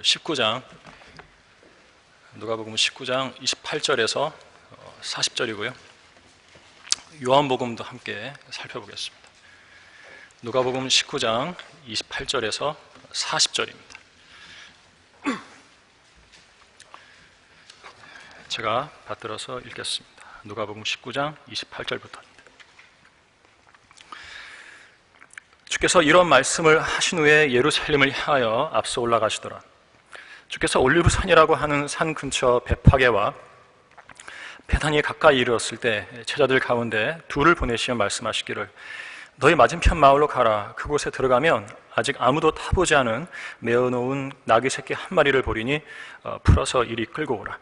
19장, 누가복음 19장 28절에서 40절이고요. 요한복음도 함께 살펴보겠습니다. 누가복음 19장 28절에서 40절입니다. 제가 받들어서 읽겠습니다. 누가복음 19장 28절부터입니다. 주께서 이런 말씀을 하신 후에 예루살렘을 향하여 앞서 올라가시더라. 주께서 올리브산이라고 하는 산 근처 베파게와 베다니에 가까이 이르렀을 때 제자들 가운데 둘을 보내시며 말씀하시기를 너희 맞은편 마을로 가라. 그곳에 들어가면 아직 아무도 타보지 않은 메어놓은 나귀 새끼 한 마리를 보리니 풀어서 이리 끌고 오라.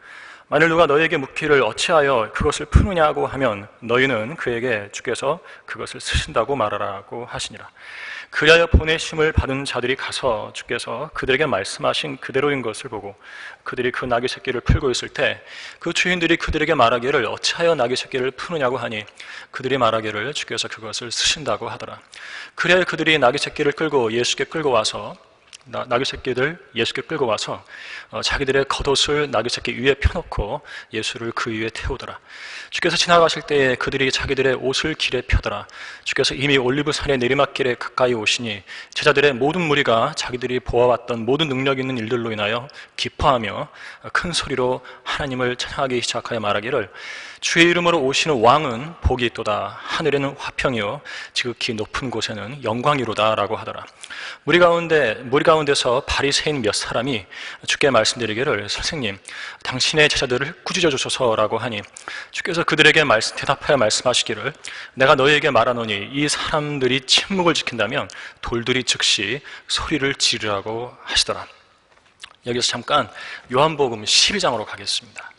만일 누가 너에게 묻기를 어찌하여 그것을 푸느냐고 하면 너희는 그에게 주께서 그것을 쓰신다고 말하라고 하시니라. 그리하여 보내심을 받은 자들이 가서 주께서 그들에게 말씀하신 그대로인 것을 보고 그들이 그 나귀 새끼를 풀고 있을 때 그 주인들이 그들에게 말하기를 어찌하여 나귀 새끼를 푸느냐고 하니 그들이 말하기를 주께서 그것을 쓰신다고 하더라. 그리하여 그들이 나귀 새끼를 끌고 예수께 끌고 와서 예수께 끌고 와서 자기들의 겉옷을 나귀 새끼 위에 펴놓고 예수를 그 위에 태우더라. 주께서 지나가실 때에 그들이 자기들의 옷을 길에 펴더라. 주께서 이미 올리브산의 내리막길에 가까이 오시니 제자들의 모든 무리가 자기들이 보아왔던 모든 능력 있는 일들로 인하여 기뻐하며 큰 소리로 하나님을 찬양하기 시작하여 말하기를 주의 이름으로 오시는 왕은 복이 있도다. 하늘에는 화평이요 지극히 높은 곳에는 영광이로다 라고 하더라. 무리 가운데서 바리새인 몇 사람이 주께 말씀드리기를 선생님 당신의 제자들을 꾸짖어 주소서라고 하니 주께서 그들에게 대답하여 말씀하시기를 내가 너희에게 말하노니 이 사람들이 침묵을 지킨다면 돌들이 즉시 소리를 지르라고 하시더라. 여기서 잠깐 요한복음 12장으로 가겠습니다.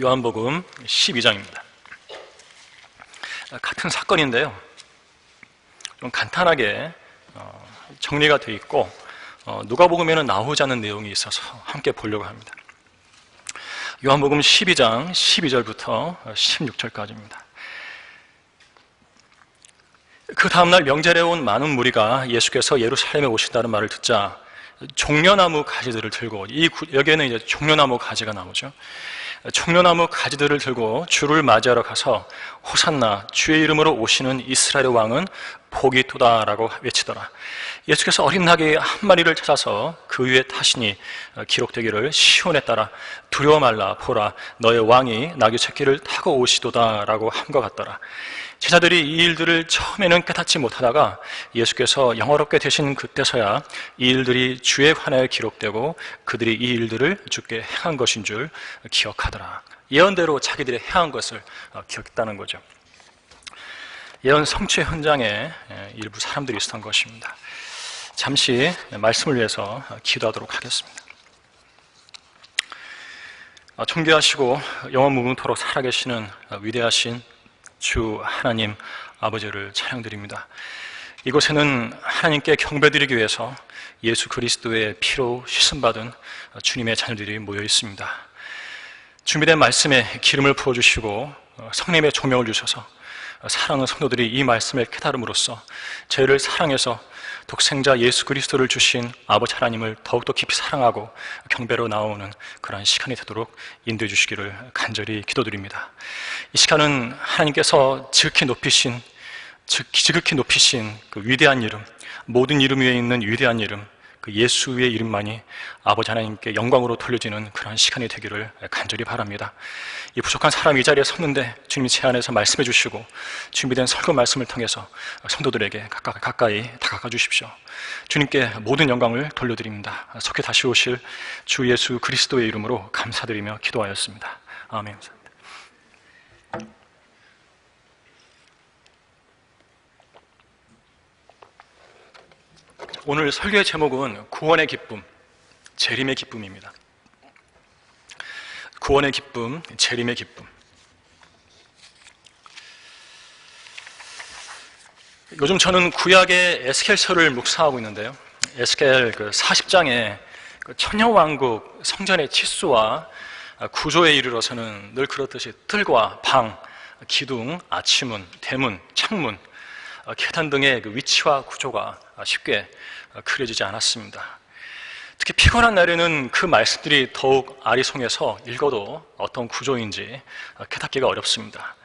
요한복음 12장입니다. 같은 사건인데요. 좀 간단하게 정리가 되어 있고 누가복음에는 나오지 않은 내용이 있어서 함께 보려고 합니다. 요한복음 12장 12절부터 16절까지입니다. 그 다음날 명절에 온 많은 무리가 예수께서 예루살렘에 오신다는 말을 듣자 종려나무 가지들을 들고 여기에는 이제 종려나무 가지가 나오죠. 종려나무 가지들을 들고 주를 맞이하러 가서 호산나 주의 이름으로 오시는 이스라엘의 왕은 복이 있도다라고 외치더라. 예수께서 어린 나귀 한 마리를 찾아서 그 위에 타시니 기록되기를 시온에 따라 두려워 말라 보라 너의 왕이 나귀 새끼를 타고 오시도다라고 함과 같더라. 제자들이 이 일들을 처음에는 깨닫지 못하다가 예수께서 영화롭게 되신 그때서야 이 일들이 주에 관하여 기록되고 그들이 이 일들을 주께 행한 것인 줄 기억하더라. 예언대로 자기들이 행한 것을 기억했다는 거죠. 예언 성취 현장에 일부 사람들이 있었던 것입니다. 잠시 말씀을 위해서 기도하도록 하겠습니다. 존귀하시고 영원 무궁토록 살아계시는 위대하신 주 하나님 아버지를 찬양드립니다. 이곳에는 하나님께 경배드리기 위해서 예수 그리스도의 피로 씻음받은 주님의 자녀들이 모여 있습니다. 준비된 말씀에 기름을 부어주시고 성령의 조명을 주셔서 사랑하는 성도들이 이 말씀을 깨달음으로써 저희를 사랑해서 독생자 예수 그리스도를 주신 아버지 하나님을 더욱더 깊이 사랑하고 경배로 나오는 그러한 시간이 되도록 인도해 주시기를 간절히 기도드립니다. 이 시간은 하나님께서 지극히 높이신 그 위대한 이름, 모든 이름 위에 있는 위대한 이름, 그 예수의 이름만이 아버지 하나님께 영광으로 돌려지는 그런 시간이 되기를 간절히 바랍니다. 이 부족한 사람이 이 자리에 섰는데 주님이 제 안에서 말씀해 주시고 준비된 설교 말씀을 통해서 성도들에게 가까이 다가가 주십시오. 주님께 모든 영광을 돌려드립니다. 속히 다시 오실 주 예수 그리스도의 이름으로 감사드리며 기도하였습니다. 아멘. 오늘 설교의 제목은 구원의 기쁨, 재림의 기쁨입니다. 구원의 기쁨, 재림의 기쁨. 요즘 저는 구약의 에스겔서를 묵상하고 있는데요. 에스겔 40장에 천년왕국 성전의 치수와 구조에 이르러서는 늘 그렇듯이 뜰과 방, 기둥, 아치문, 대문, 창문 계단 등의 그 위치와 구조가 쉽게 그려지지 않았습니다. 특히 피곤한 날에는 그 말씀들이 더욱 아리송해서 읽어도 어떤 구조인지 깨닫기가 어렵습니다.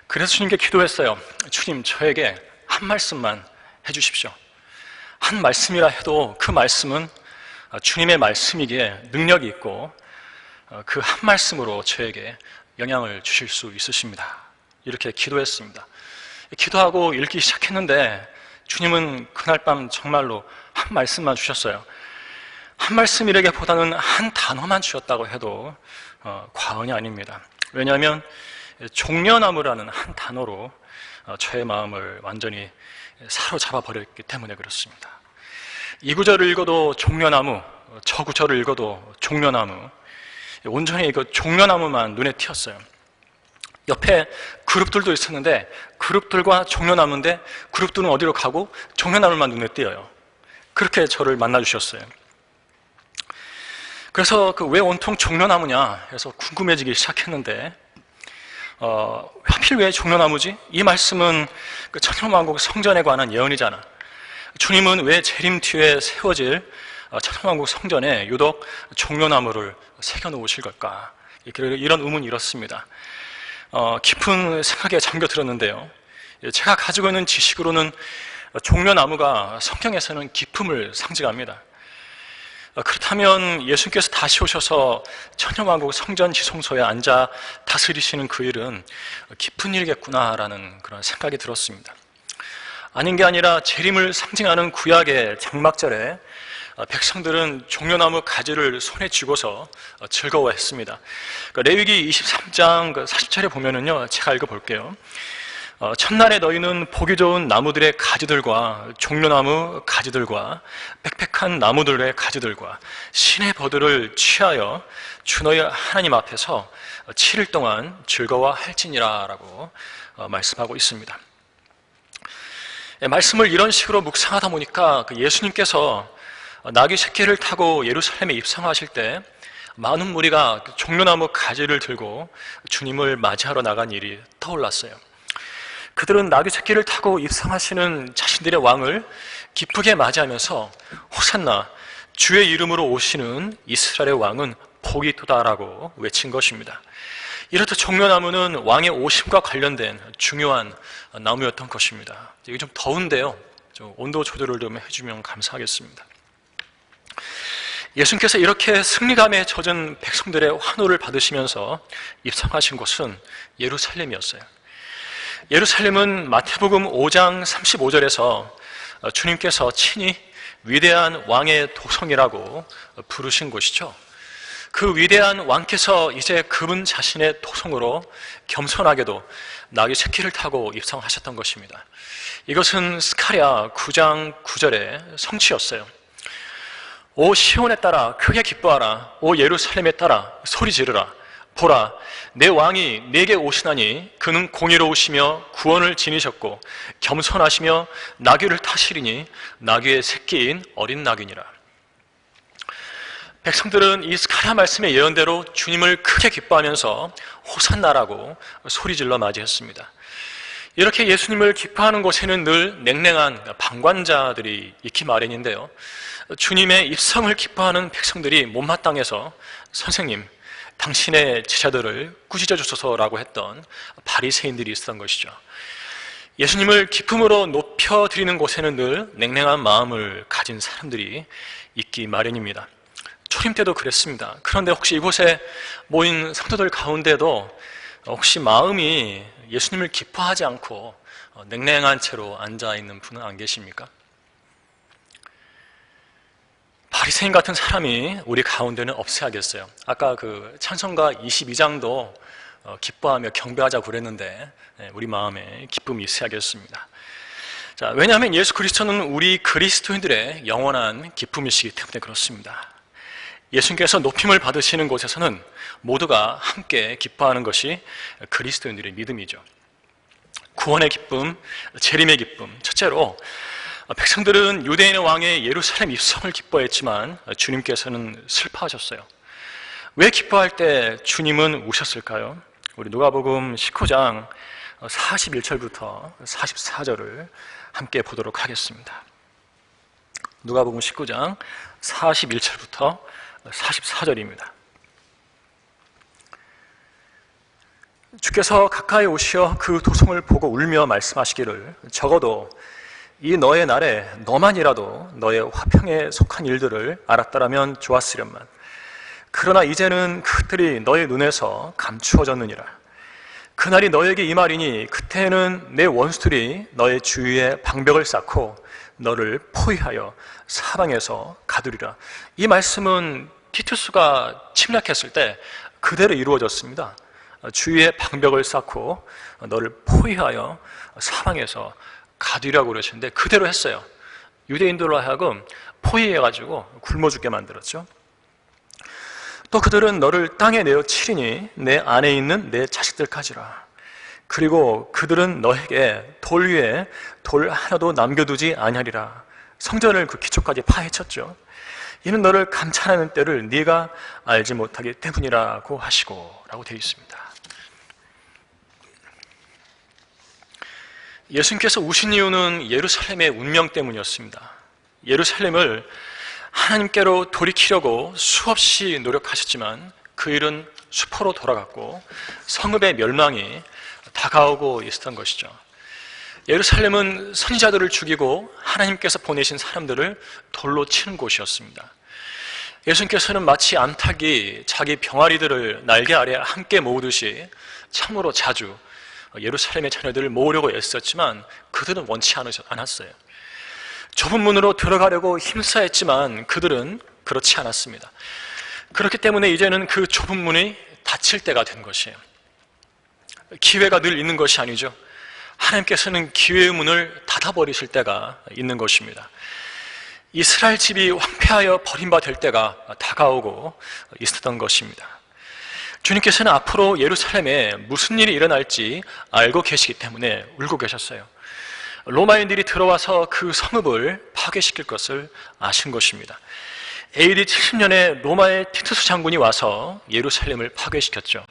그래서 주님께 기도했어요. 주님, 저에게 한 말씀만 해주십시오. 한 말씀이라 해도 그 말씀은 주님의 말씀이기에 능력이 있고 그 한 말씀으로 저에게 영향을 주실 수 있으십니다. 이렇게 기도했습니다. 기도하고 읽기 시작했는데 주님은 그날 밤 정말로 한 말씀만 주셨어요. 한 말씀이라기보다는 한 단어만 주셨다고 해도 과언이 아닙니다. 왜냐하면 종려나무라는 한 단어로 저의 마음을 완전히 사로잡아 버렸기 때문에 그렇습니다. 이 구절을 읽어도 종려나무, 저 구절을 읽어도 종려나무, 온전히 그 종려나무만 눈에 띄었어요. 옆에 그룹들도 있었는데 그룹들과 종려나무인데 그룹들은 어디로 가고 종려나무만 눈에 띄어요. 그렇게 저를 만나주셨어요. 그래서 왜 온통 종려나무냐 해서 궁금해지기 시작했는데 하필 왜 종려나무지? 이 말씀은 그 천년왕국 성전에 관한 예언이잖아. 주님은 왜 재림 뒤에 세워질 천년왕국 성전에 유독 종려나무를 새겨놓으실 걸까? 이런 의문이 일었습니다. 깊은 생각에 잠겨들었는데요. 제가 가지고 있는 지식으로는 종려나무가 성경에서는 기쁨을 상징합니다. 그렇다면 예수님께서 다시 오셔서 천년왕국 성전 지성소에 앉아 다스리시는 그 일은 기쁜 일이겠구나라는 그런 생각이 들었습니다. 아닌 게 아니라 재림을 상징하는 구약의 장막절에 백성들은 종려나무 가지를 손에 쥐고서 즐거워했습니다. 레위기 23장 40절에 보면은요, 제가 읽어볼게요. 첫날에 너희는 보기 좋은 나무들의 가지들과 종려나무 가지들과 빽빽한 나무들의 가지들과 신의 버들을 취하여 주 너희 하나님 앞에서 7일 동안 즐거워할지니라 라고 말씀하고 있습니다. 말씀을 이런 식으로 묵상하다 보니까 예수님께서 나귀 새끼를 타고 예루살렘에 입성하실 때 많은 무리가 종려나무 가지를 들고 주님을 맞이하러 나간 일이 떠올랐어요. 그들은 나귀 새끼를 타고 입성하시는 자신들의 왕을 기쁘게 맞이하면서 호산나, 주의 이름으로 오시는 이스라엘의 왕은 복이 있도다라고 외친 것입니다. 이렇듯 종려나무는 왕의 오심과 관련된 중요한 나무였던 것입니다. 이게 좀 더운데요, 좀 온도 조절을 좀 해주면 감사하겠습니다. 예수님께서 이렇게 승리감에 젖은 백성들의 환호를 받으시면서 입성하신 곳은 예루살렘이었어요. 예루살렘은 마태복음 5장 35절에서 주님께서 친히 위대한 왕의 도성이라고 부르신 곳이죠. 그 위대한 왕께서 이제 그분 자신의 도성으로 겸손하게도 나귀 새끼를 타고 입성하셨던 것입니다. 이것은 스가랴 9장 9절의 성취였어요. 오 시온에 따라 크게 기뻐하라. 오 예루살렘에 따라 소리 지르라. 보라, 내 왕이 내게 오시나니 그는 공의로우시며 구원을 지니셨고 겸손하시며 나귀를 타시리니 나귀의 새끼인 어린 나귀니라. 백성들은 이 스가랴 말씀의 예언대로 주님을 크게 기뻐하면서 호산나라고 소리질러 맞이했습니다. 이렇게 예수님을 기뻐하는 곳에는 늘 냉랭한 방관자들이 있기 마련인데요, 주님의 입성을 기뻐하는 백성들이 못마땅해서 선생님, 당신의 제자들을 꾸짖어 주소서라고 했던 바리새인들이 있었던 것이죠. 예수님을 기쁨으로 높여드리는 곳에는 늘 냉랭한 마음을 가진 사람들이 있기 마련입니다. 초림 때도 그랬습니다. 그런데 혹시 이곳에 모인 성도들 가운데도 혹시 마음이 예수님을 기뻐하지 않고 냉랭한 채로 앉아있는 분은 안 계십니까? 바리새인 같은 사람이 우리 가운데는 없어야겠어요. 아까 그 찬송가 22장도 기뻐하며 경배하자고 그랬는데 우리 마음에 기쁨이 있어야겠습니다. 자, 왜냐하면 예수 그리스도는 우리 그리스도인들의 영원한 기쁨이시기 때문에 그렇습니다. 예수님께서 높임을 받으시는 곳에서는 모두가 함께 기뻐하는 것이 그리스도인들의 믿음이죠. 구원의 기쁨, 재림의 기쁨. 첫째로 백성들은 유대인의 왕의 예루살렘 입성을 기뻐했지만 주님께서는 슬퍼하셨어요. 왜 기뻐할 때 주님은 우셨을까요? 우리 누가복음 19장 41절부터 44절을 함께 보도록 하겠습니다. 누가복음 19장 41절부터 44절입니다. 주께서 가까이 오시어 그 도성을 보고 울며 말씀하시기를 적어도 이 너의 날에 너만이라도 너의 화평에 속한 일들을 알았더라면 좋았으련만 그러나 이제는 그것들이 너의 눈에서 감추어졌느니라. 그날이 너에게 임하리니 그때에는 내 원수들이 너의 주위에 방벽을 쌓고 너를 포위하여 사방에서 가두리라. 이 말씀은 티투스가 침략했을 때 그대로 이루어졌습니다. 주위에 방벽을 쌓고 너를 포위하여 사방에서 가두리라고 그러시는데 그대로 했어요. 유대인들로 하여금 포위해가지고 굶어 죽게 만들었죠. 또 그들은 너를 땅에 내어 치리니 내 안에 있는 내 자식들까지라. 그리고 그들은 너에게 돌 위에 돌 하나도 남겨두지 아니하리라. 성전을 그 기초까지 파헤쳤죠. 이는 너를 감찰하는 때를 네가 알지 못하기 때문이라고 하시고 라고 되어 있습니다. 예수님께서 오신 이유는 예루살렘의 운명 때문이었습니다. 예루살렘을 하나님께로 돌이키려고 수없이 노력하셨지만 그 일은 수포로 돌아갔고 성읍의 멸망이 다가오고 있었던 것이죠. 예루살렘은 선지자들을 죽이고 하나님께서 보내신 사람들을 돌로 치는 곳이었습니다. 예수님께서는 마치 암탉이 자기 병아리들을 날개 아래 함께 모으듯이 참으로 자주 예루살렘의 자녀들을 모으려고 애썼지만 그들은 원치 않았어요. 좁은 문으로 들어가려고 힘써했지만 그들은 그렇지 않았습니다. 그렇기 때문에 이제는 그 좁은 문이 닫힐 때가 된 것이에요. 기회가 늘 있는 것이 아니죠. 하나님께서는 기회의 문을 닫아버리실 때가 있는 것입니다. 이스라엘 집이 황폐하여 버림받을 때가 다가오고 있었던 것입니다. 주님께서는 앞으로 예루살렘에 무슨 일이 일어날지 알고 계시기 때문에 울고 계셨어요. 로마인들이 들어와서 그 성읍을 파괴시킬 것을 아신 것입니다. AD 70년에 로마의 티투스 장군이 와서 예루살렘을 파괴시켰죠.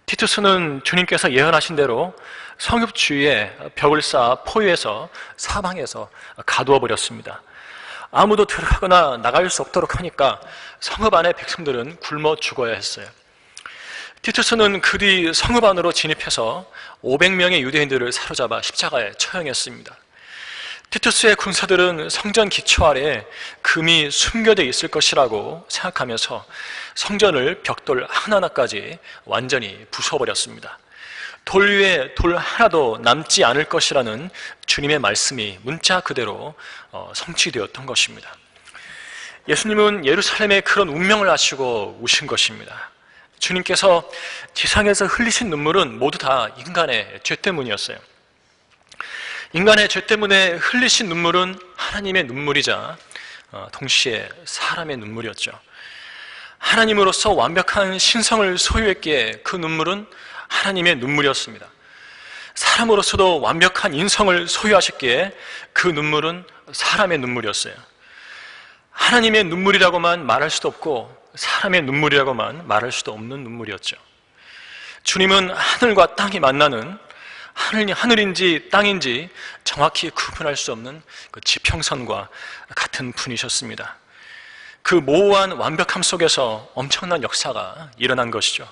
티투스는 주님께서 예언하신 대로 성읍 주위에 벽을 쌓아 포위해서 사방에서 가두어 버렸습니다. 아무도 들어가거나 나갈 수 없도록 하니까 성읍 안의 백성들은 굶어 죽어야 했어요. 티투스는 그 뒤 성읍 안으로 진입해서 500명의 유대인들을 사로잡아 십자가에 처형했습니다. 티투스의 군사들은 성전 기초 아래에 금이 숨겨져 있을 것이라고 생각하면서 성전을 벽돌 하나하나까지 완전히 부숴버렸습니다. 돌 위에 돌 하나도 남지 않을 것이라는 주님의 말씀이 문자 그대로 성취되었던 것입니다. 예수님은 예루살렘의 그런 운명을 아시고 우신 것입니다. 주님께서 지상에서 흘리신 눈물은 모두 다 인간의 죄 때문이었어요. 인간의 죄 때문에 흘리신 눈물은 하나님의 눈물이자 동시에 사람의 눈물이었죠. 하나님으로서 완벽한 신성을 소유했기에 그 눈물은 하나님의 눈물이었습니다. 사람으로서도 완벽한 인성을 소유하셨기에 그 눈물은 사람의 눈물이었어요. 하나님의 눈물이라고만 말할 수도 없고 사람의 눈물이라고만 말할 수도 없는 눈물이었죠. 주님은 하늘과 땅이 만나는 하늘인지 땅인지 정확히 구분할 수 없는 그 지평선과 같은 분이셨습니다. 그 모호한 완벽함 속에서 엄청난 역사가 일어난 것이죠.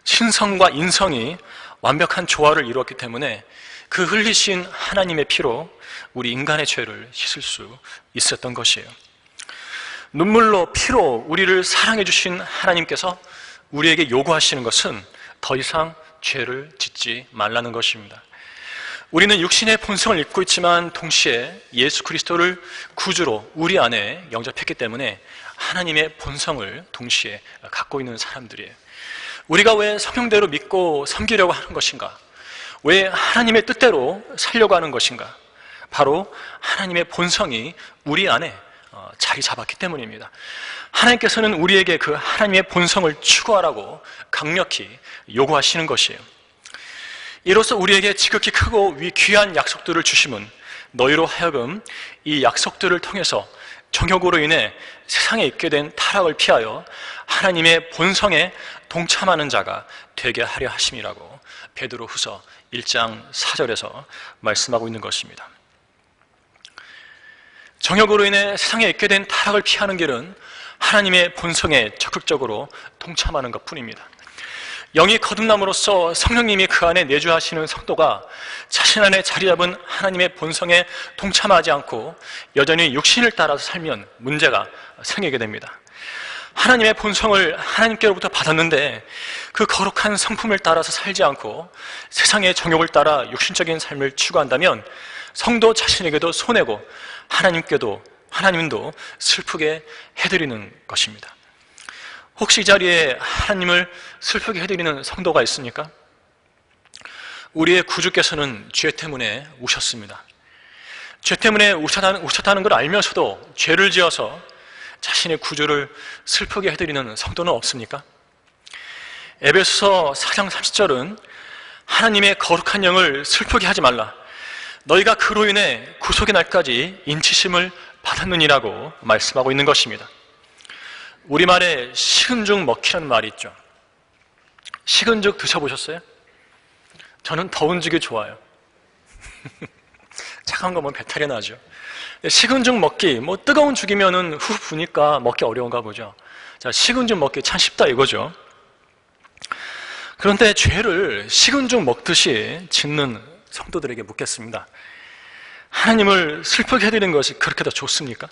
신성과 인성이 완벽한 조화를 이루었기 때문에 그 흘리신 하나님의 피로 우리 인간의 죄를 씻을 수 있었던 것이에요. 눈물로 피로 우리를 사랑해 주신 하나님께서 우리에게 요구하시는 것은 더 이상 죄를 짓지 말라는 것입니다. 우리는 육신의 본성을 입고 있지만 동시에 예수 그리스도를 구주로 우리 안에 영접했기 때문에 하나님의 본성을 동시에 갖고 있는 사람들이에요. 우리가 왜 성령대로 믿고 섬기려고 하는 것인가? 왜 하나님의 뜻대로 살려고 하는 것인가? 바로 하나님의 본성이 우리 안에 자리 잡았기 때문입니다. 하나님께서는 우리에게 그 하나님의 본성을 추구하라고 강력히 요구하시는 것이에요. 이로써 우리에게 지극히 크고 귀한 약속들을 주심은 너희로 하여금 이 약속들을 통해서 정욕으로 인해 세상에 있게 된 타락을 피하여 하나님의 본성에 동참하는 자가 되게 하려 하심이라고 베드로후서 1장 4절에서 말씀하고 있는 것입니다. 정욕으로 인해 세상에 있게 된 타락을 피하는 길은 하나님의 본성에 적극적으로 동참하는 것뿐입니다. 영이 거듭남으로써 성령님이 그 안에 내주하시는 성도가 자신 안에 자리 잡은 하나님의 본성에 동참하지 않고 여전히 육신을 따라서 살면 문제가 생기게 됩니다. 하나님의 본성을 하나님께로부터 받았는데 그 거룩한 성품을 따라서 살지 않고 세상의 정욕을 따라 육신적인 삶을 추구한다면 성도 자신에게도 손해고 하나님도 슬프게 해드리는 것입니다. 혹시 이 자리에 하나님을 슬프게 해드리는 성도가 있습니까? 우리의 구주께서는 죄 때문에 우셨습니다. 죄 때문에 우셨다는 걸 알면서도 죄를 지어서 자신의 구주를 슬프게 해드리는 성도는 없습니까? 에베소서 4장 30절은 하나님의 거룩한 영을 슬프게 하지 말라. 너희가 그로 인해 구속의 날까지 인치심을 받았느니라고 말씀하고 있는 것입니다. 우리말에 식은 죽 먹히라는 말이 있죠. 식은 죽 드셔보셨어요? 저는 더운 죽이 좋아요. 차가운 거 보면 배탈이 나죠. 식은 죽 먹기, 뜨거운 죽이면은 후 부니까 먹기 어려운가 보죠. 자, 식은 죽 먹기 참 쉽다 이거죠. 그런데 죄를 식은 죽 먹듯이 짓는 성도들에게 묻겠습니다. 하나님을 슬프게 해드리는 것이 그렇게 더 좋습니까?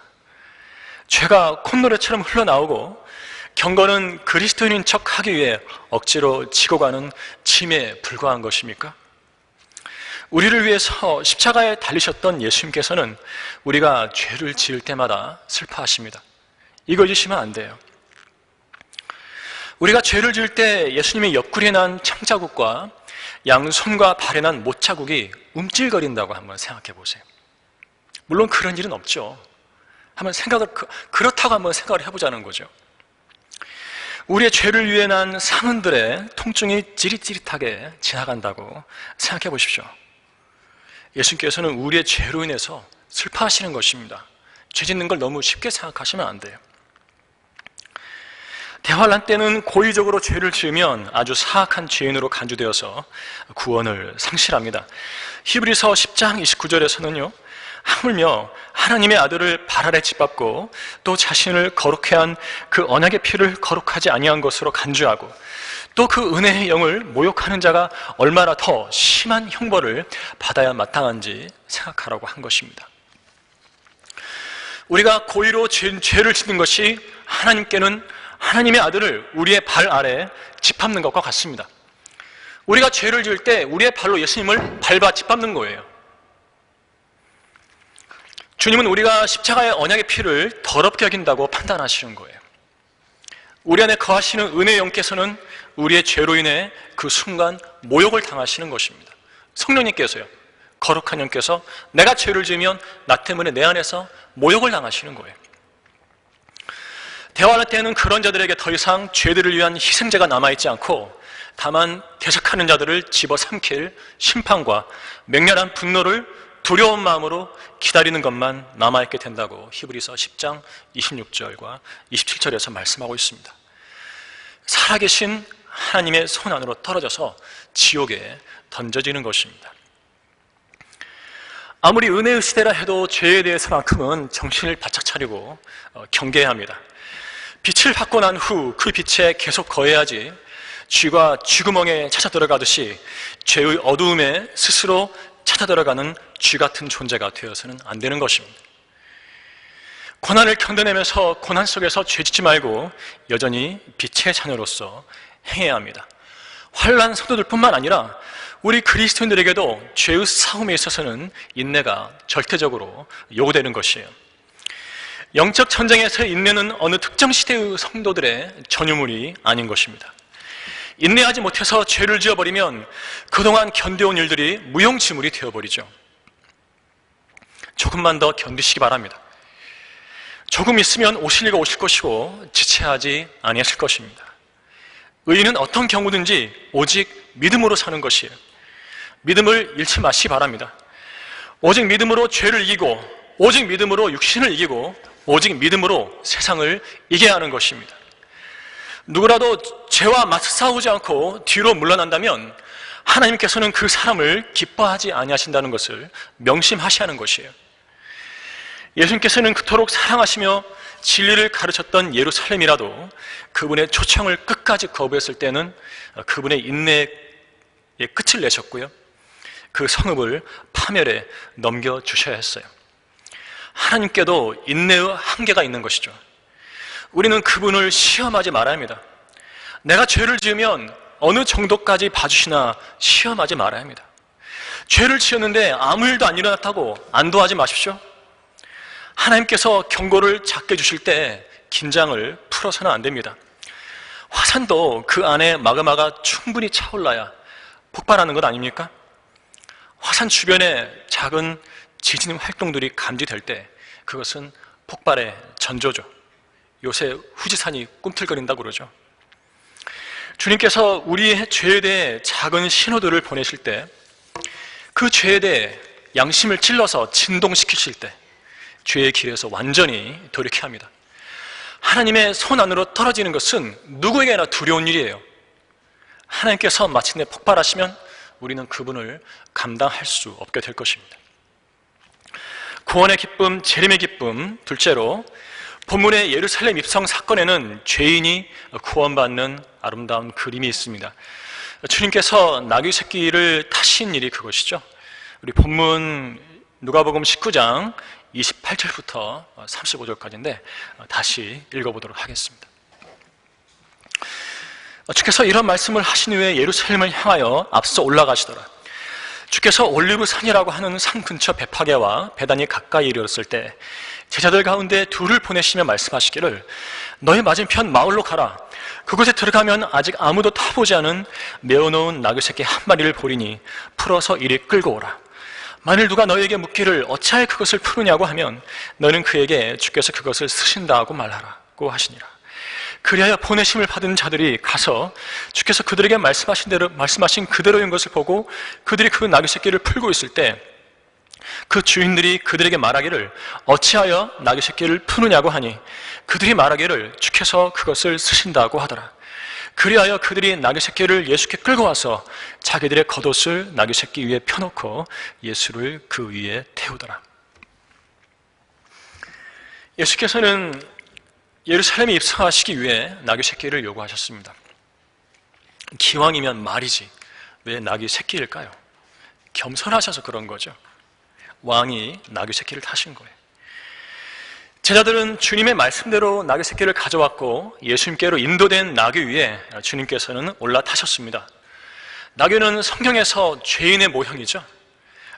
죄가 콧노래처럼 흘러나오고 경건은 그리스도인인 척 하기 위해 억지로 지고 가는 짐에 불과한 것입니까? 우리를 위해서 십자가에 달리셨던 예수님께서는 우리가 죄를 지을 때마다 슬퍼하십니다. 이거 잊으시면 안 돼요. 우리가 죄를 지을 때 예수님의 옆구리에 난 창자국과 양손과 발에 난 못자국이 움찔거린다고 한번 생각해 보세요. 물론 그런 일은 없죠. 그렇다고 한번 생각을 해보자는 거죠. 우리의 죄를 위해 난 상흔들의 통증이 찌릿찌릿하게 지나간다고 생각해 보십시오. 예수님께서는 우리의 죄로 인해서 슬퍼하시는 것입니다. 죄 짓는 걸 너무 쉽게 생각하시면 안 돼요. 대환란 때는 고의적으로 죄를 지으면 아주 사악한 죄인으로 간주되어서 구원을 상실합니다. 히브리서 10장 29절에서는요, 하물며 하나님의 아들을 발 아래 짓밟고 또 자신을 거룩해 한 그 언약의 피를 거룩하지 아니한 것으로 간주하고 또 그 은혜의 영을 모욕하는 자가 얼마나 더 심한 형벌을 받아야 마땅한지 생각하라고 한 것입니다. 우리가 고의로 죄를 짓는 것이 하나님께는 하나님의 아들을 우리의 발 아래 짓밟는 것과 같습니다. 우리가 죄를 지을 때 우리의 발로 예수님을 밟아 짓밟는 거예요. 주님은 우리가 십자가의 언약의 피를 더럽게 여긴다고 판단하시는 거예요. 우리 안에 거하시는 은혜의 영께서는 우리의 죄로 인해 그 순간 모욕을 당하시는 것입니다. 성령님께서요, 거룩한 영께서 내가 죄를 지으면 나 때문에 내 안에서 모욕을 당하시는 거예요. 대환란 때는 그런 자들에게 더 이상 죄들을 위한 희생제가 남아있지 않고 다만 대적하는 자들을 집어삼킬 심판과 맹렬한 분노를 두려운 마음으로 기다리는 것만 남아있게 된다고 히브리서 10장 26절과 27절에서 말씀하고 있습니다. 살아계신 하나님의 손 안으로 떨어져서 지옥에 던져지는 것입니다. 아무리 은혜의 시대라 해도 죄에 대해서만큼은 정신을 바짝 차리고 경계해야 합니다. 빛을 받고 난 후 그 빛에 계속 거해야지 쥐가 쥐구멍에 찾아 들어가듯이 죄의 어두움에 스스로 찾아 들어가는 쥐 같은 존재가 되어서는 안 되는 것입니다. 고난을 견뎌내면서 고난 속에서 죄짓지 말고 여전히 빛의 자녀로서 행해야 합니다. 환난 성도들뿐만 아니라 우리 그리스도인들에게도 죄의 싸움에 있어서는 인내가 절대적으로 요구되는 것이에요. 영적 전쟁에서의 인내는 어느 특정 시대의 성도들의 전유물이 아닌 것입니다. 인내하지 못해서 죄를 지어버리면 그동안 견뎌온 일들이 무용지물이 되어버리죠. 조금만 더 견디시기 바랍니다. 조금 있으면 오실 이가 오실 것이고 지체하지 아니하실 것입니다. 의인은 어떤 경우든지 오직 믿음으로 사는 것이에요. 믿음을 잃지 마시기 바랍니다. 오직 믿음으로 죄를 이기고 오직 믿음으로 육신을 이기고 오직 믿음으로 세상을 이겨야 하는 것입니다. 누구라도 죄와 맞서 싸우지 않고 뒤로 물러난다면 하나님께서는 그 사람을 기뻐하지 아니하신다는 것을 명심하셔야 하는 것이에요. 예수님께서는 그토록 사랑하시며 진리를 가르쳤던 예루살렘이라도 그분의 초청을 끝까지 거부했을 때는 그분의 인내의 끝을 내셨고요, 그 성읍을 파멸에 넘겨주셔야 했어요. 하나님께도 인내의 한계가 있는 것이죠. 우리는 그분을 시험하지 말아야 합니다. 내가 죄를 지으면 어느 정도까지 봐주시나 시험하지 말아야 합니다. 죄를 지었는데 아무 일도 안 일어났다고 안도하지 마십시오. 하나님께서 경고를 작게 주실 때 긴장을 풀어서는 안 됩니다. 화산도 그 안에 마그마가 충분히 차올라야 폭발하는 것 아닙니까? 화산 주변에 작은 지진 활동들이 감지될 때 그것은 폭발의 전조죠. 요새 후지산이 꿈틀거린다고 그러죠. 주님께서 우리의 죄에 대해 작은 신호들을 보내실 때, 그 죄에 대해 양심을 찔러서 진동시키실 때 죄의 길에서 완전히 돌이켜야 합니다. 하나님의 손 안으로 떨어지는 것은 누구에게나 두려운 일이에요. 하나님께서 마침내 폭발하시면 우리는 그분을 감당할 수 없게 될 것입니다. 구원의 기쁨, 재림의 기쁨, 둘째로 본문의 예루살렘 입성 사건에는 죄인이 구원받는 아름다운 그림이 있습니다. 주님께서 나귀 새끼를 타신 일이 그것이죠. 우리 본문 누가복음 19장 28절부터 35절까지인데 다시 읽어보도록 하겠습니다. 주께서 이런 말씀을 하신 후에 예루살렘을 향하여 앞서 올라가시더라. 주께서 올리브산이라고 하는 산 근처 베파게와 베단이 가까이 이르렀을 때 제자들 가운데 둘을 보내시며 말씀하시기를 너희 맞은편 마을로 가라. 그곳에 들어가면 아직 아무도 타보지 않은 메어놓은 나귀 새끼 한 마리를 보리니 풀어서 이리 끌고 오라. 만일 누가 너에게 묻기를 어찌하여 그것을 푸느냐고 하면 너는 그에게 주께서 그것을 쓰신다고 말하라고 하시니라. 그리하여 보내심을 받은 자들이 가서 주께서 그들에게 말씀하신 그대로인 것을 보고 그들이 그 나귀 새끼를 풀고 있을 때 그 주인들이 그들에게 말하기를 어찌하여 나귀 새끼를 푸느냐고 하니 그들이 말하기를 주께서 그것을 쓰신다고 하더라. 그리하여 그들이 나귀 새끼를 예수께 끌고 와서 자기들의 겉옷을 나귀 새끼 위에 펴놓고 예수를 그 위에 태우더라. 예수께서는 예루살렘에 입성하시기 위해 나귀 새끼를 요구하셨습니다. 기왕이면 말이지 왜 나귀 새끼일까요? 겸손하셔서 그런 거죠. 왕이 나귀 새끼를 타신 거예요. 제자들은 주님의 말씀대로 나귀 새끼를 가져왔고 예수님께로 인도된 나귀 위에 주님께서는 올라타셨습니다. 나귀는 성경에서 죄인의 모형이죠.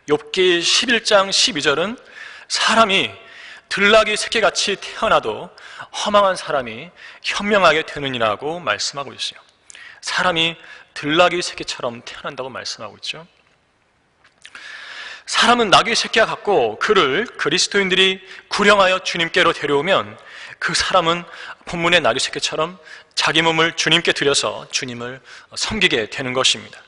욥기 11장 12절은 사람이 들나귀 새끼같이 태어나도 허망한 사람이 현명하게 되느니라고 말씀하고 있어요. 사람이 들나귀 새끼처럼 태어난다고 말씀하고 있죠. 사람은 나귀 새끼와 같고 그를 그리스도인들이 구령하여 주님께로 데려오면 그 사람은 본문의 나귀 새끼처럼 자기 몸을 주님께 드려서 주님을 섬기게 되는 것입니다.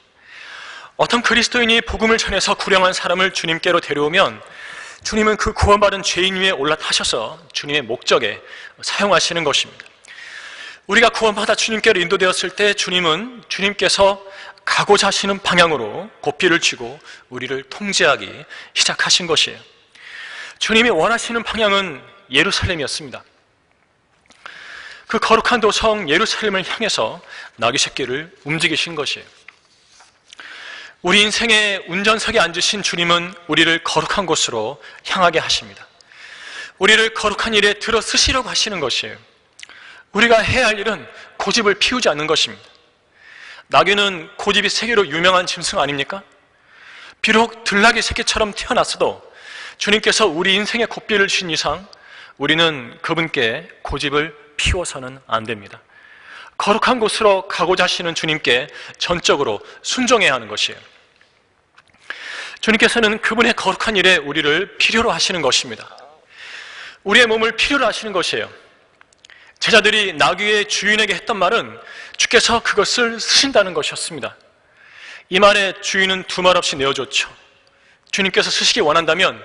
어떤 그리스도인이 복음을 전해서 구령한 사람을 주님께로 데려오면 주님은 그 구원받은 죄인 위에 올라타셔서 주님의 목적에 사용하시는 것입니다. 우리가 구원받아 주님께로 인도되었을 때 주님은 주님께서 가고자 하시는 방향으로 고삐를 쥐고 우리를 통제하기 시작하신 것이에요. 주님이 원하시는 방향은 예루살렘이었습니다. 그 거룩한 도성 예루살렘을 향해서 나귀 새끼를 움직이신 것이에요. 우리 인생의 운전석에 앉으신 주님은 우리를 거룩한 곳으로 향하게 하십니다. 우리를 거룩한 일에 들어 쓰시려고 하시는 것이에요. 우리가 해야 할 일은 고집을 피우지 않는 것입니다. 나귀는 고집이 세계로 유명한 짐승 아닙니까? 비록 들나귀 새끼처럼 태어났어도 주님께서 우리 인생에 고삐를 주신 이상 우리는 그분께 고집을 피워서는 안 됩니다. 거룩한 곳으로 가고자 하시는 주님께 전적으로 순종해야 하는 것이에요. 주님께서는 그분의 거룩한 일에 우리를 필요로 하시는 것입니다. 우리의 몸을 필요로 하시는 것이에요. 제자들이 나귀의 주인에게 했던 말은 주께서 그것을 쓰신다는 것이었습니다. 이 말에 주인은 두말 없이 내어줬죠. 주님께서 쓰시기 원한다면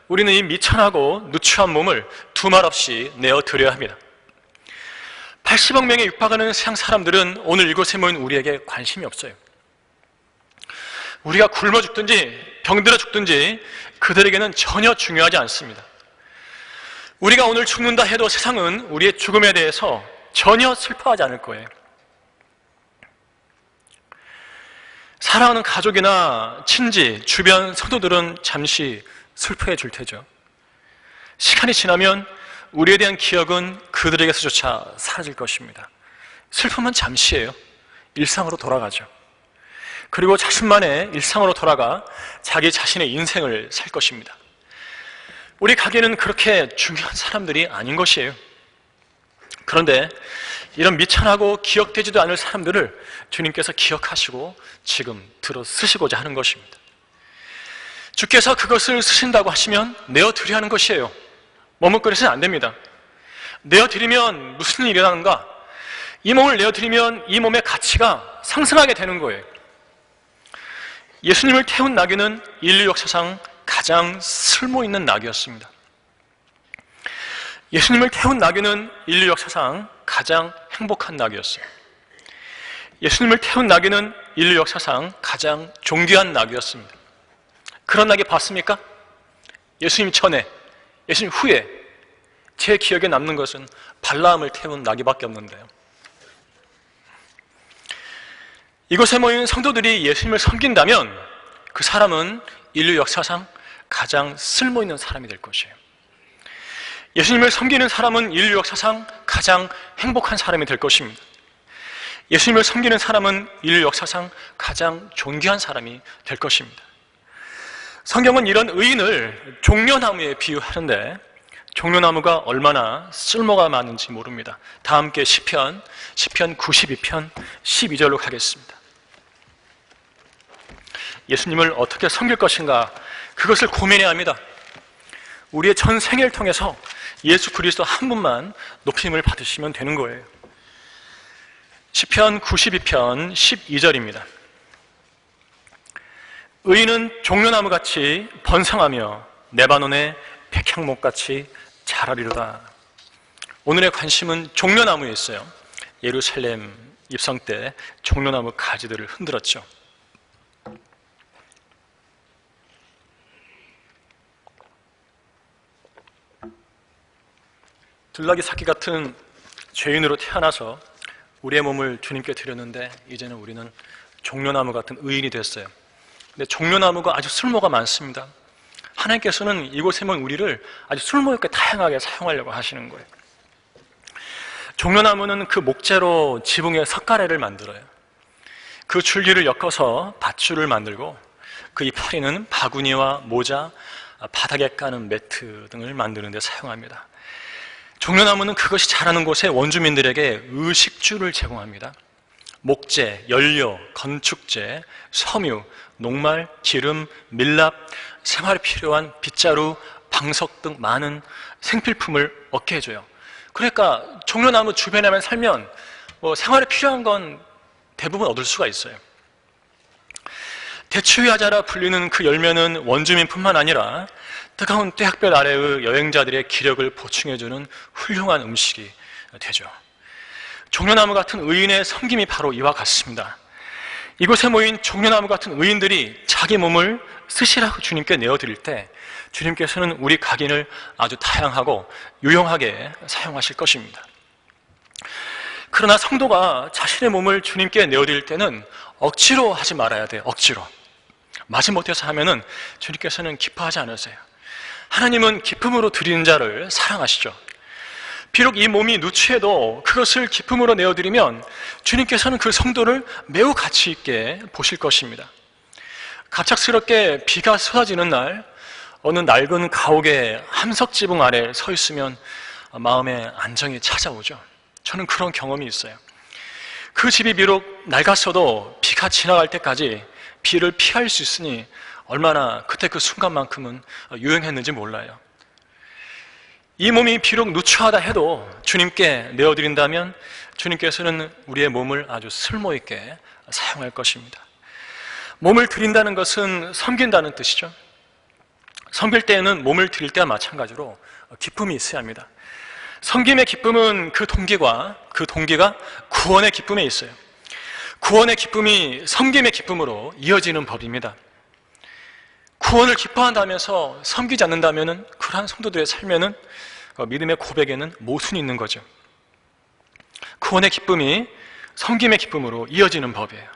우리는 이 미천하고 누추한 몸을 두말 없이 내어드려야 합니다. 80억 명에 육박하는 세상 사람들은 오늘 이곳에 모인 우리에게 관심이 없어요. 우리가 굶어 죽든지 병들어 죽든지 그들에게는 전혀 중요하지 않습니다. 우리가 오늘 죽는다 해도 세상은 우리의 죽음에 대해서 전혀 슬퍼하지 않을 거예요. 사랑하는 가족이나 친지, 주변 성도들은 잠시 슬퍼해 줄 테죠. 시간이 지나면 우리에 대한 기억은 그들에게서조차 사라질 것입니다. 슬픔은 잠시예요. 일상으로 돌아가죠. 그리고 자신만의 일상으로 돌아가 자기 자신의 인생을 살 것입니다. 우리 가게는 그렇게 중요한 사람들이 아닌 것이에요. 그런데 이런 미천하고 기억되지도 않을 사람들을 주님께서 기억하시고 지금 들어 쓰시고자 하는 것입니다. 주께서 그것을 쓰신다고 하시면 내어드려야 하는 것이에요. 머뭇거리서는 안 됩니다. 내어드리면 무슨 일이 일어나는가? 이 몸을 내어드리면 이 몸의 가치가 상승하게 되는 거예요. 예수님을 태운 나귀는 인류 역사상 가장 쓸모있는 나귀였습니다. 예수님을 태운 나귀는 인류 역사상 가장 행복한 나귀였어요. 예수님을 태운 나귀는 인류 역사상 가장 존귀한 나귀였습니다. 그런 나귀 봤습니까? 예수님 전에, 예수님 후에 제 기억에 남는 것은 발라함을 태운 나귀밖에 없는데요. 이곳에 모인 성도들이 예수님을 섬긴다면 그 사람은 인류 역사상 가장 쓸모있는 사람이 될 것이에요. 예수님을 섬기는 사람은 인류 역사상 가장 행복한 사람이 될 것입니다. 예수님을 섬기는 사람은 인류 역사상 가장 존귀한 사람이 될 것입니다. 성경은 이런 의인을 종려나무에 비유하는데 종려나무가 얼마나 쓸모가 많은지 모릅니다. 다 함께 시편 92편 12절로 가겠습니다. 예수님을 어떻게 섬길 것인가 그것을 고민해야 합니다. 우리의 전 생애를 통해서 예수 그리스도 한 분만 높임을 받으시면 되는 거예요. 시편 92편 12절입니다. 의인은 종려나무같이 번성하며 레바논의 백향목같이 자라리로다. 오늘의 관심은 종려나무에 있어요. 예루살렘 입성 때 종려나무 가지들을 흔들었죠. 들나귀 새끼 같은 죄인으로 태어나서 우리의 몸을 주님께 드렸는데 이제는 우리는 종려나무 같은 의인이 됐어요. 근데 종려나무가 아주 쓸모가 많습니다. 하나님께서는 이곳에 모인 우리를 아주 쓸모있게 다양하게 사용하려고 하시는 거예요. 종려나무는 그 목재로 지붕에 석가래를 만들어요. 그 줄기를 엮어서 밧줄을 만들고 그 이파리는 바구니와 모자, 바닥에 까는 매트 등을 만드는 데 사용합니다. 종려나무는 그것이 자라는 곳에 원주민들에게 의식주를 제공합니다. 목재, 연료, 건축재, 섬유, 녹말, 기름, 밀랍, 생활에 필요한 빗자루, 방석 등 많은 생필품을 얻게 해줘요. 그러니까 종려나무 주변에만 살면 생활에 필요한 건 대부분 얻을 수가 있어요. 대추야자라 불리는 그 열매는 원주민뿐만 아니라 뜨거운 태학별 아래의 여행자들의 기력을 보충해주는 훌륭한 음식이 되죠. 종려나무 같은 의인의 섬김이 바로 이와 같습니다. 이곳에 모인 종려나무 같은 의인들이 자기 몸을 쓰시라고 주님께 내어드릴 때 주님께서는 우리 각인을 아주 다양하고 유용하게 사용하실 것입니다. 그러나 성도가 자신의 몸을 주님께 내어드릴 때는 억지로 하지 말아야 돼요. 억지로. 마지못해서 하면은 주님께서는 기뻐하지 않으세요. 하나님은 기쁨으로 드리는 자를 사랑하시죠. 비록 이 몸이 누추해도 그것을 기쁨으로 내어드리면 주님께서는 그 성도를 매우 가치 있게 보실 것입니다. 갑작스럽게 비가 쏟아지는 날 어느 낡은 가옥의 함석 지붕 아래 서 있으면 마음에 안정이 찾아오죠. 저는 그런 경험이 있어요. 그 집이 비록 낡았어도 비가 지나갈 때까지 비를 피할 수 있으니 얼마나 그때 그 순간만큼은 유용했는지 몰라요. 이 몸이 비록 누추하다 해도 주님께 내어드린다면 주님께서는 우리의 몸을 아주 쓸모있게 사용할 것입니다. 몸을 드린다는 것은 섬긴다는 뜻이죠. 섬길 때에는 몸을 드릴 때와 마찬가지로 기쁨이 있어야 합니다. 섬김의 기쁨은 그 동기가 구원의 기쁨에 있어요. 구원의 기쁨이 섬김의 기쁨으로 이어지는 법입니다. 구원을 기뻐한다면서 섬기지 않는다면 그러한 성도들의 삶에는 믿음의 고백에는 모순이 있는 거죠. 구원의 기쁨이 섬김의 기쁨으로 이어지는 법이에요.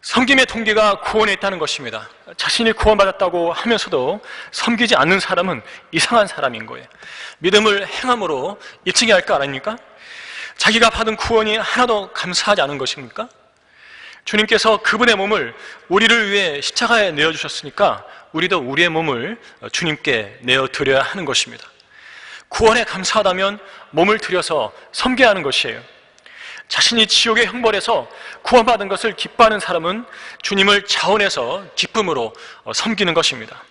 섬김의 동기가 구원에 있다는 것입니다. 자신이 구원받았다고 하면서도 섬기지 않는 사람은 이상한 사람인 거예요. 믿음을 행함으로 입증해야 할 거 아닙니까? 자기가 받은 구원이 하나도 감사하지 않은 것입니까? 주님께서 그분의 몸을 우리를 위해 십자가에 내어주셨으니까 우리도 우리의 몸을 주님께 내어드려야 하는 것입니다. 구원에 감사하다면 몸을 들여서 섬겨야 하는 것이에요. 자신이 지옥의 형벌에서 구원받은 것을 기뻐하는 사람은 주님을 자원해서 기쁨으로 섬기는 것입니다.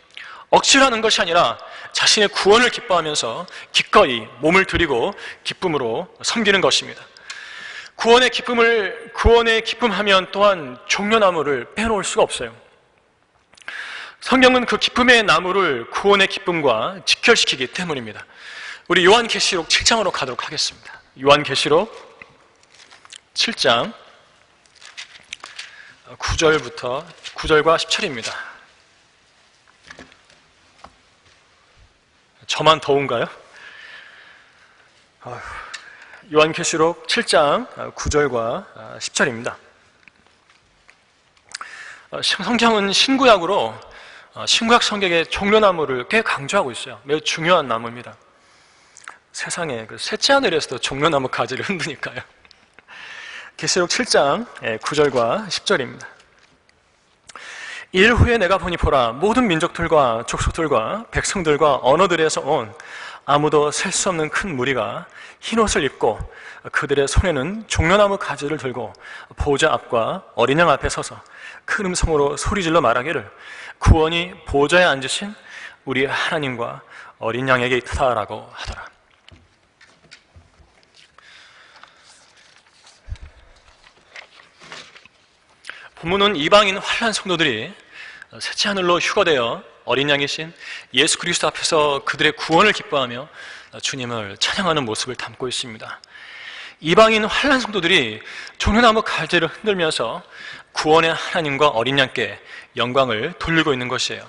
억지로 하는 것이 아니라 자신의 구원을 기뻐하면서 기꺼이 몸을 드리고 기쁨으로 섬기는 것입니다. 구원의 기쁨하면 또한 종려나무를 빼놓을 수가 없어요. 성경은 그 기쁨의 나무를 구원의 기쁨과 직결시키기 때문입니다. 우리 요한계시록 7장으로 가도록 하겠습니다. 요한계시록 7장 9절과 10절입니다. 저만 더운가요? 요한계시록 7장 9절과 10절입니다. 성경은 신구약 성경의 종려나무를 꽤 강조하고 있어요. 매우 중요한 나무입니다. 세상에 셋째 하늘에서도 종려나무 가지를 흔드니까요. 계시록 7장 9절과 10절입니다. 일 후에 내가 보니 보라, 모든 민족들과 족속들과 백성들과 언어들에서 온 아무도 셀 수 없는 큰 무리가 흰옷을 입고 그들의 손에는 종려나무 가지를 들고 보좌 앞과 어린 양 앞에 서서 큰 음성으로 소리질러 말하기를 구원이 보좌에 앉으신 우리 하나님과 어린 양에게 있다라고 하더라. 본문은 이방인 환난 성도들이 셋째 하늘로 휴거되어 어린 양이신 예수 그리스도 앞에서 그들의 구원을 기뻐하며 주님을 찬양하는 모습을 담고 있습니다. 이방인 환난 성도들이 종려나무 가지를 흔들면서 구원의 하나님과 어린 양께 영광을 돌리고 있는 것이에요.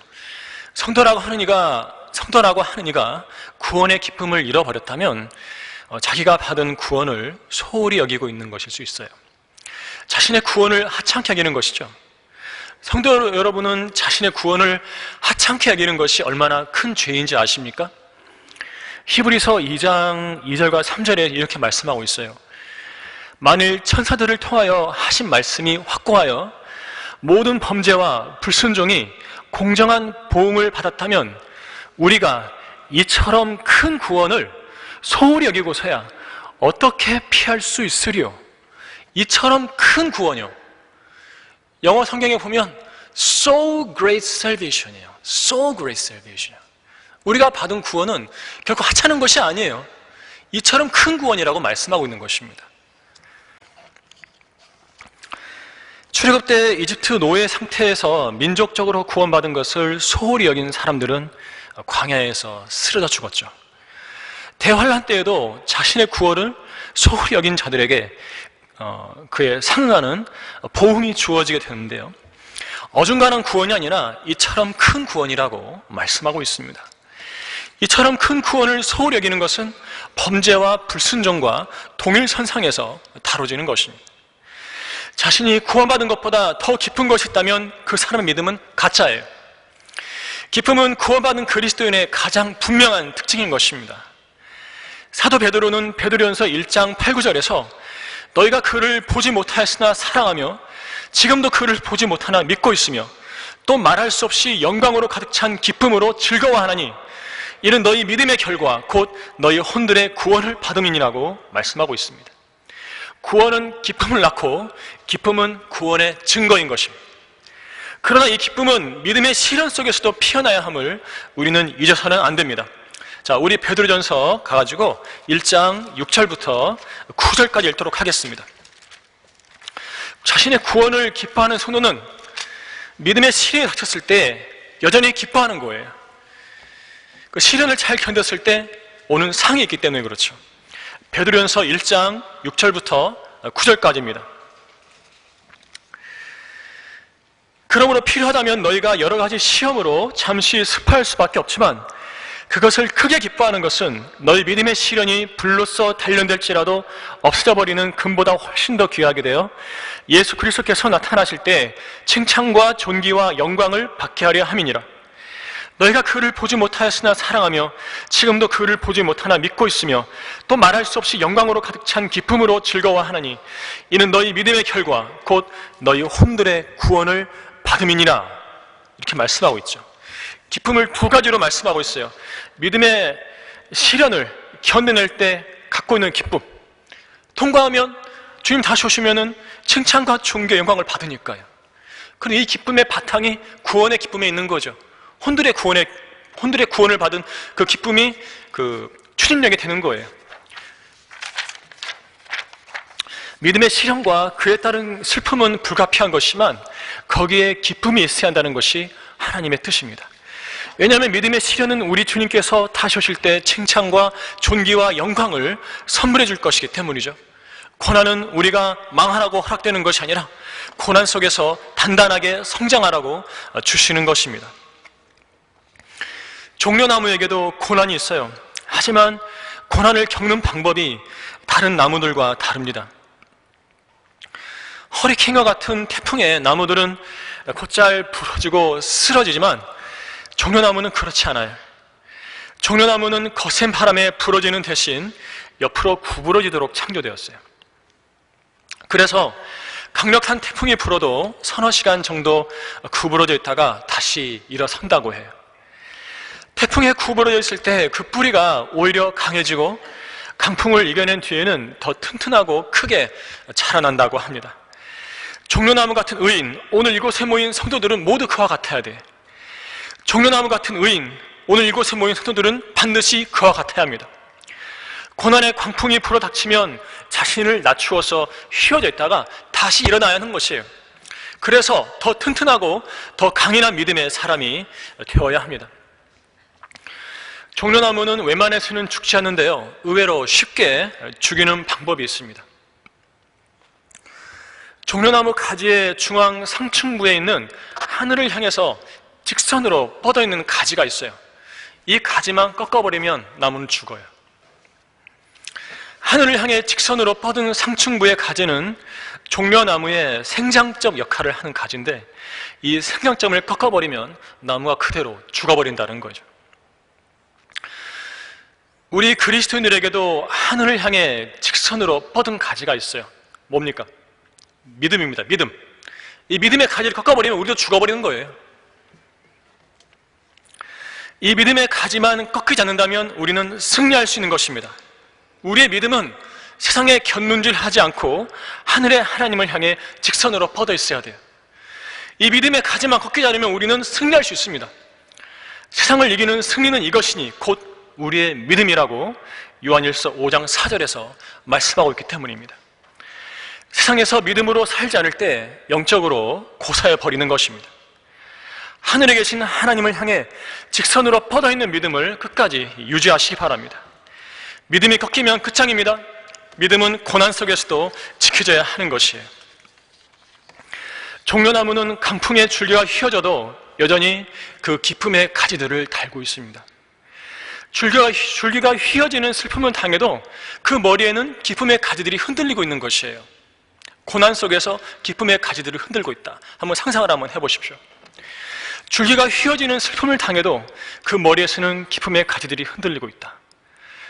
성도라고 하는 이가 구원의 기쁨을 잃어버렸다면 자기가 받은 구원을 소홀히 여기고 있는 것일 수 있어요. 자신의 구원을 하찮게 여기는 것이죠. 성도 여러분은 자신의 구원을 하찮게 여기는 것이 얼마나 큰 죄인지 아십니까? 히브리서 2장 2절과 3절에 이렇게 말씀하고 있어요. 만일 천사들을 통하여 하신 말씀이 확고하여 모든 범죄와 불순종이 공정한 보응을 받았다면 우리가 이처럼 큰 구원을 소홀히 여기고서야 어떻게 피할 수 있으리요? 이처럼 큰 구원이요. 영어 성경에 보면 so great salvation이에요. so great salvation. 우리가 받은 구원은 결코 하찮은 것이 아니에요. 이처럼 큰 구원이라고 말씀하고 있는 것입니다. 출애굽 때 이집트 노예 상태에서 민족적으로 구원받은 것을 소홀히 여긴 사람들은 광야에서 쓰러져 죽었죠. 대환란 때에도 자신의 구원을 소홀히 여긴 자들에게 그에 상응하는 보응이 주어지게 되는데요. 어중간한 구원이 아니라 이처럼 큰 구원이라고 말씀하고 있습니다. 이처럼 큰 구원을 소홀히 여기는 것은 범죄와 불순종과 동일선상에서 다뤄지는 것입니다. 자신이 구원받은 것보다 더 깊은 것이 있다면 그 사람의 믿음은 가짜예요. 기쁨은 구원받은 그리스도인의 가장 분명한 특징인 것입니다. 사도 베드로는 베드로전서 1장 8, 9절에서 너희가 그를 보지 못하였으나 사랑하며 지금도 그를 보지 못하나 믿고 있으며 또 말할 수 없이 영광으로 가득 찬 기쁨으로 즐거워하나니 이는 너희 믿음의 결과 곧 너희 혼들의 구원을 받음이니라고 말씀하고 있습니다. 구원은 기쁨을 낳고 기쁨은 구원의 증거인 것입니다. 그러나 이 기쁨은 믿음의 시련 속에서도 피어나야 함을 우리는 잊어서는 안 됩니다. 자, 우리 베드로전서 가가지고 1장 6절부터 9절까지 읽도록 하겠습니다. 자신의 구원을 기뻐하는 성도는 믿음의 시련이 닥쳤을 때 여전히 기뻐하는 거예요. 그 시련을 잘 견뎠을 때 오는 상이 있기 때문에 그렇죠. 베드로전서 1장 6절부터 9절까지입니다. 그러므로 필요하다면 너희가 여러 가지 시험으로 잠시 습할 수밖에 없지만 그것을 크게 기뻐하는 것은 너희 믿음의 시련이 불로써 단련될지라도 없어져 버리는 금보다 훨씬 더 귀하게 되어 예수 그리스도께서 나타나실 때 칭찬과 존귀와 영광을 받게 하려 함이니라. 너희가 그를 보지 못하였으나 사랑하며 지금도 그를 보지 못하나 믿고 있으며 또 말할 수 없이 영광으로 가득 찬 기쁨으로 즐거워하나니 이는 너희 믿음의 결과 곧 너희 혼들의 구원을 받음이니라. 이렇게 말씀하고 있죠. 기쁨을 두 가지로 말씀하고 있어요. 믿음의 시련을 견뎌낼 때 갖고 있는 기쁨, 통과하면 주님 다시 오시면은 칭찬과 존귀 영광을 받으니까요. 그럼 이 기쁨의 바탕이 구원의 기쁨에 있는 거죠. 혼들의 구원을 받은 그 기쁨이 그 추진력이 되는 거예요. 믿음의 시련과 그에 따른 슬픔은 불가피한 것이지만 거기에 기쁨이 있어야 한다는 것이 하나님의 뜻입니다. 왜냐하면 믿음의 시련은 우리 주님께서 다시 오실 때 칭찬과 존귀와 영광을 선물해 줄 것이기 때문이죠. 고난은 우리가 망하라고 허락되는 것이 아니라 고난 속에서 단단하게 성장하라고 주시는 것입니다. 종려나무에게도 고난이 있어요. 하지만 고난을 겪는 방법이 다른 나무들과 다릅니다. 허리케인과 같은 태풍에 나무들은 곧잘 부러지고 쓰러지지만 종려나무는 그렇지 않아요. 종려나무는 거센 바람에 부러지는 대신 옆으로 구부러지도록 창조되었어요. 그래서 강력한 태풍이 불어도 서너 시간 정도 구부러져 있다가 다시 일어선다고 해요. 태풍에 구부러져 있을 때 그 뿌리가 오히려 강해지고 강풍을 이겨낸 뒤에는 더 튼튼하고 크게 자라난다고 합니다. 종려나무 같은 의인, 오늘 이곳에 모인 성도들은 모두 그와 같아야 돼. 종려나무 같은 의인, 오늘 이곳에 모인 성도들은 반드시 그와 같아야 합니다. 고난의 광풍이 불어닥치면 자신을 낮추어서 휘어져 있다가 다시 일어나야 하는 것이에요. 그래서 더 튼튼하고 더 강인한 믿음의 사람이 되어야 합니다. 종려나무는 웬만해서는 죽지 않는데요, 의외로 쉽게 죽이는 방법이 있습니다. 종려나무 가지의 중앙 상층부에 있는 하늘을 향해서 직선으로 뻗어있는 가지가 있어요. 이 가지만 꺾어버리면 나무는 죽어요. 하늘을 향해 직선으로 뻗은 상층부의 가지는 종려나무의 생장점 역할을 하는 가지인데 이 생장점을 꺾어버리면 나무가 그대로 죽어버린다는 거죠. 우리 그리스도인들에게도 하늘을 향해 직선으로 뻗은 가지가 있어요. 뭡니까? 믿음입니다. 믿음. 이 믿음의 가지를 꺾어버리면 우리도 죽어버리는 거예요. 이 믿음의 가지만 꺾이지 않는다면 우리는 승리할 수 있는 것입니다. 우리의 믿음은 세상에 곁눈질하지 않고 하늘의 하나님을 향해 직선으로 뻗어 있어야 돼요. 이 믿음의 가지만 꺾이지 않으면 우리는 승리할 수 있습니다. 세상을 이기는 승리는 이것이니 곧 우리의 믿음이라고 요한일서 5장 4절에서 말씀하고 있기 때문입니다. 세상에서 믿음으로 살지 않을 때 영적으로 고사해 버리는 것입니다. 하늘에 계신 하나님을 향해 직선으로 뻗어있는 믿음을 끝까지 유지하시기 바랍니다. 믿음이 꺾이면 끝장입니다. 믿음은 고난 속에서도 지켜져야 하는 것이에요. 종려나무는 강풍의 줄기가 휘어져도 여전히 그 기쁨의 가지들을 달고 있습니다. 줄기가 휘어지는 슬픔을 당해도 그 머리에는 기쁨의 가지들이 흔들리고 있는 것이에요. 고난 속에서 기쁨의 가지들을 흔들고 있다. 한번 상상을 한번 해보십시오. 줄기가 휘어지는 슬픔을 당해도 그 머리에서는 기쁨의 가지들이 흔들리고 있다.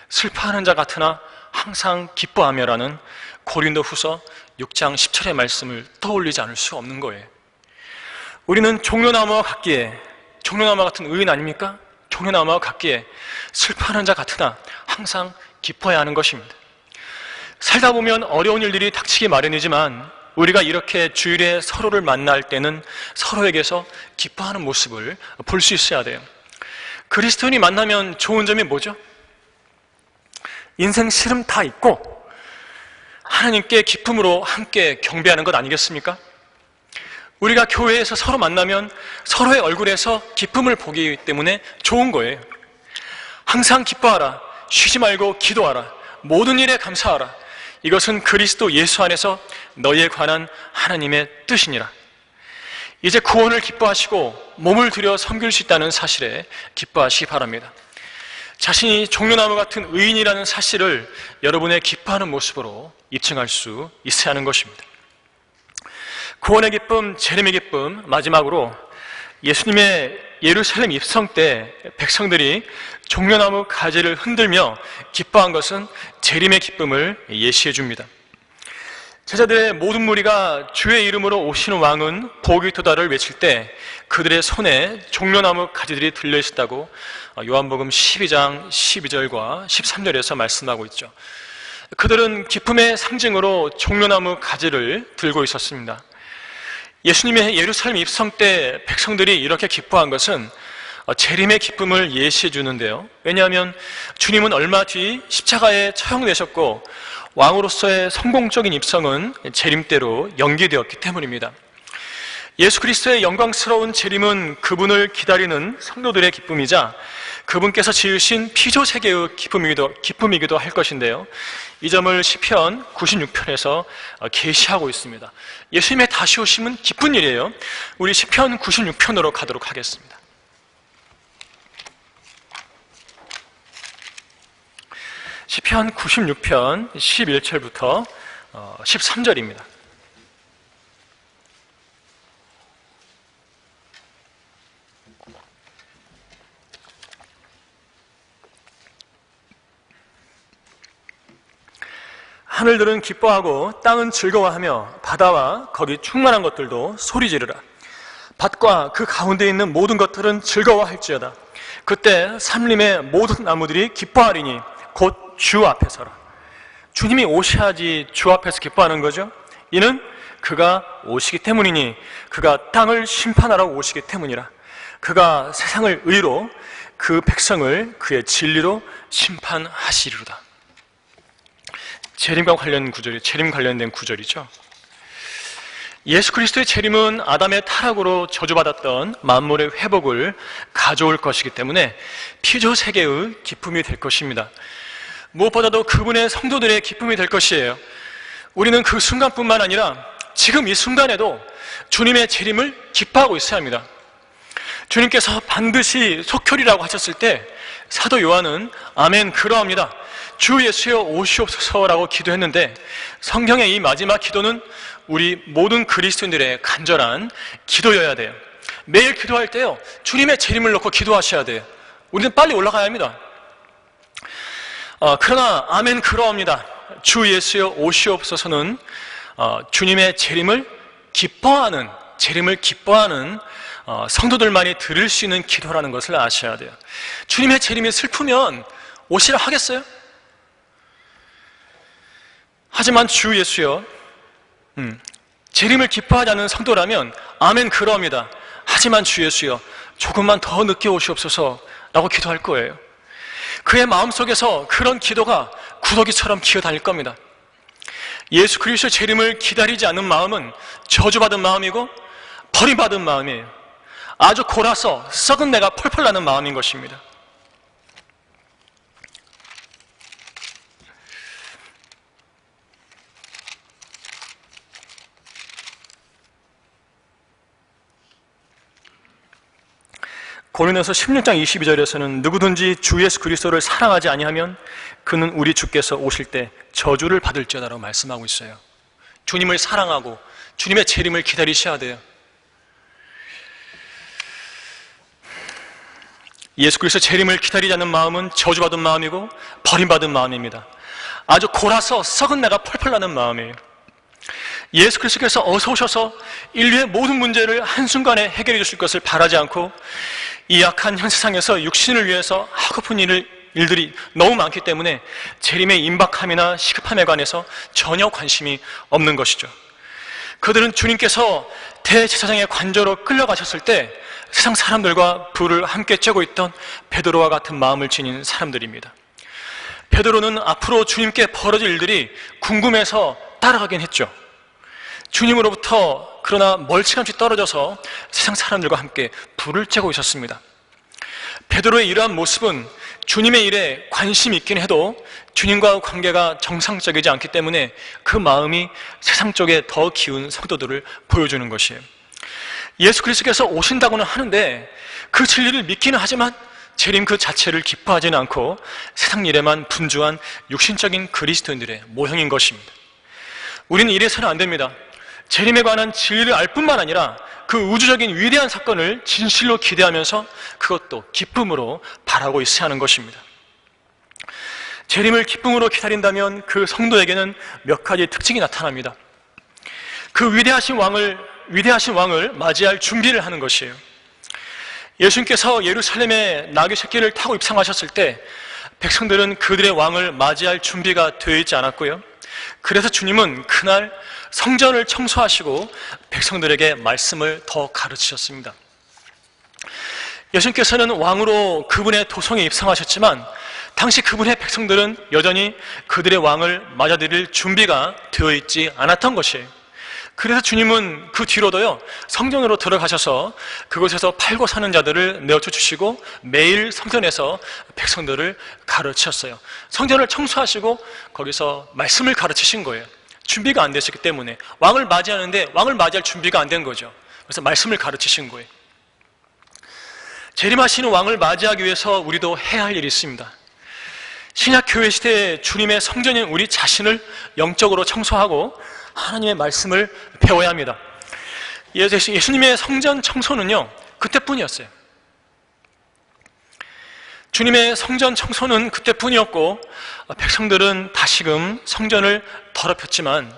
슬퍼하는 자 같으나 항상 기뻐하며라는 고린도후서 6장 10절의 말씀을 떠올리지 않을 수 없는 거예요. 우리는 종려나무와 같기에, 종려나무 같은 의인 아닙니까? 종려나무와 같기에 슬퍼하는 자 같으나 항상 기뻐해야 하는 것입니다. 살다 보면 어려운 일들이 닥치기 마련이지만 우리가 이렇게 주일에 서로를 만날 때는 서로에게서 기뻐하는 모습을 볼 수 있어야 돼요. 그리스도인이 만나면 좋은 점이 뭐죠? 인생 시름 다 잊고 하나님께 기쁨으로 함께 경배하는 것 아니겠습니까? 우리가 교회에서 서로 만나면 서로의 얼굴에서 기쁨을 보기 때문에 좋은 거예요. 항상 기뻐하라. 쉬지 말고 기도하라. 모든 일에 감사하라. 이것은 그리스도 예수 안에서 너희에 관한 하나님의 뜻이니라. 이제 구원을 기뻐하시고 몸을 들여 섬길 수 있다는 사실에 기뻐하시기 바랍니다. 자신이 종려나무 같은 의인이라는 사실을 여러분의 기뻐하는 모습으로 입증할 수 있어야 하는 것입니다. 구원의 기쁨, 재림의 기쁨, 마지막으로 예수님의 예루살렘 입성 때 백성들이 종려나무 가지를 흔들며 기뻐한 것은 재림의 기쁨을 예시해 줍니다. 제자들의 모든 무리가 주의 이름으로 오시는 왕은 복이 있도다를 외칠 때 그들의 손에 종려나무 가지들이 들려 있었다고 요한복음 12장 12절과 13절에서 말씀하고 있죠. 그들은 기쁨의 상징으로 종려나무 가지를 들고 있었습니다. 예수님의 예루살렘 입성 때 백성들이 이렇게 기뻐한 것은 재림의 기쁨을 예시해 주는데요. 왜냐하면 주님은 얼마 뒤 십자가에 처형되셨고 왕으로서의 성공적인 입성은 재림 때로 연기되었기 때문입니다. 예수 그리스도의 영광스러운 재림은 그분을 기다리는 성도들의 기쁨이자 그분께서 지으신 피조세계의 기쁨이기도 할 것인데요. 이 점을 시편 96편에서 계시하고 있습니다. 예수님의 다시 오심은 기쁜 일이에요. 우리 시편 96편으로 가도록 하겠습니다. 시편 96편 11절부터 13절입니다. 하늘들은 기뻐하고 땅은 즐거워하며 바다와 거기 충만한 것들도 소리 지르라. 밭과 그 가운데 있는 모든 것들은 즐거워할지어다. 그때 산림의 모든 나무들이 기뻐하리니 곧 주 앞에서라. 주님이 오셔야지 주 앞에서 기뻐하는 거죠. 이는 그가 오시기 때문이니 그가 땅을 심판하러 오시기 때문이라. 그가 세상을 의로 그 백성을 그의 진리로 심판하시리로다. 재림 관련된 구절이죠. 예수 그리스도의 재림은 아담의 타락으로 저주받았던 만물의 회복을 가져올 것이기 때문에 피조세계의 기쁨이 될 것입니다. 무엇보다도 그분의 성도들의 기쁨이 될 것이에요. 우리는 그 순간뿐만 아니라 지금 이 순간에도 주님의 재림을 기뻐하고 있어야 합니다. 주님께서 반드시 속혈이라고 하셨을 때 사도 요한은 아멘 그러합니다. 주 예수여 오시옵소서라고 기도했는데 성경의 이 마지막 기도는 우리 모든 그리스도인들의 간절한 기도여야 돼요. 매일 기도할 때요, 주님의 재림을 놓고 기도하셔야 돼요. 우리는 빨리 올라가야 합니다. 그러나 아멘 그러합니다. 주 예수여 오시옵소서는 주님의 재림을 기뻐하는 성도들만이 들을 수 있는 기도라는 것을 아셔야 돼요. 주님의 재림이 슬프면 오시라 하겠어요? 하지만 주 예수여, 재림을 기뻐하지 않는 성도라면 아멘 그러합니다. 하지만 주 예수여 조금만 더 늦게 오시옵소서 라고 기도할 거예요. 그의 마음속에서 그런 기도가 구더기처럼 기어다닐 겁니다. 예수 그리스도의 재림을 기다리지 않는 마음은 저주받은 마음이고 버림받은 마음이에요. 아주 골아서 썩은 내가 펄펄 나는 마음인 것입니다. 고린도서 16장 22절에서는 누구든지 주 예수 그리스도를 사랑하지 아니하면 그는 우리 주께서 오실 때 저주를 받을지어다라고 말씀하고 있어요. 주님을 사랑하고 주님의 재림을 기다리셔야 돼요. 예수 그리스도 재림을 기다리지 않는 마음은 저주받은 마음이고 버림받은 마음입니다. 아주 골아서 썩은 내가 펄펄 나는 마음이에요. 예수 그리스도께서 어서 오셔서 인류의 모든 문제를 한순간에 해결해 주실 것을 바라지 않고 이 약한 현 세상에서 육신을 위해서 하고픈 일들이 너무 많기 때문에 재림의 임박함이나 시급함에 관해서 전혀 관심이 없는 것이죠. 그들은 주님께서 대제사장의 관저로 끌려가셨을 때 세상 사람들과 불을 함께 쬐고 있던 베드로와 같은 마음을 지닌 사람들입니다. 베드로는 앞으로 주님께 벌어질 일들이 궁금해서 따라가긴 했죠. 주님으로부터 그러나 멀찌감치 떨어져서 세상 사람들과 함께 불을 쬐고 있었습니다. 베드로의 이러한 모습은 주님의 일에 관심이 있긴 해도 주님과의 관계가 정상적이지 않기 때문에 그 마음이 세상 쪽에 더 기운 성도들을 보여주는 것이에요. 예수 그리스도께서 오신다고는 하는데 그 진리를 믿기는 하지만 재림 그 자체를 기뻐하지는 않고 세상 일에만 분주한 육신적인 그리스도인들의 모형인 것입니다. 우리는 이래서는 안 됩니다. 재림에 관한 진리를 알 뿐만 아니라 그 우주적인 위대한 사건을 진실로 기대하면서 그것도 기쁨으로 바라고 있어야 하는 것입니다. 재림을 기쁨으로 기다린다면 그 성도에게는 몇 가지 특징이 나타납니다. 그 위대하신 왕을 맞이할 준비를 하는 것이에요. 예수님께서 예루살렘에 나귀 새끼를 타고 입성하셨을 때 백성들은 그들의 왕을 맞이할 준비가 되어 있지 않았고요. 그래서 주님은 그날 성전을 청소하시고 백성들에게 말씀을 더 가르치셨습니다. 예수님께서는 왕으로 그분의 도성에 입성하셨지만 당시 그분의 백성들은 여전히 그들의 왕을 맞아들일 준비가 되어 있지 않았던 것이에요. 그래서 주님은 그 뒤로도요, 성전으로 들어가셔서 그곳에서 팔고 사는 자들을 내어쳐 주시고 매일 성전에서 백성들을 가르치셨어요. 성전을 청소하시고 거기서 말씀을 가르치신 거예요. 준비가 안 되셨기 때문에 왕을 맞이하는데 왕을 맞이할 준비가 안 된 거죠. 그래서 말씀을 가르치신 거예요. 재림하시는 왕을 맞이하기 위해서 우리도 해야 할 일이 있습니다. 신약 교회 시대에 주님의 성전인 우리 자신을 영적으로 청소하고 하나님의 말씀을 배워야 합니다. 예수님의 성전 청소는요, 그때뿐이었어요. 주님의 성전 청소는 그때뿐이었고 백성들은 다시금 성전을 더럽혔지만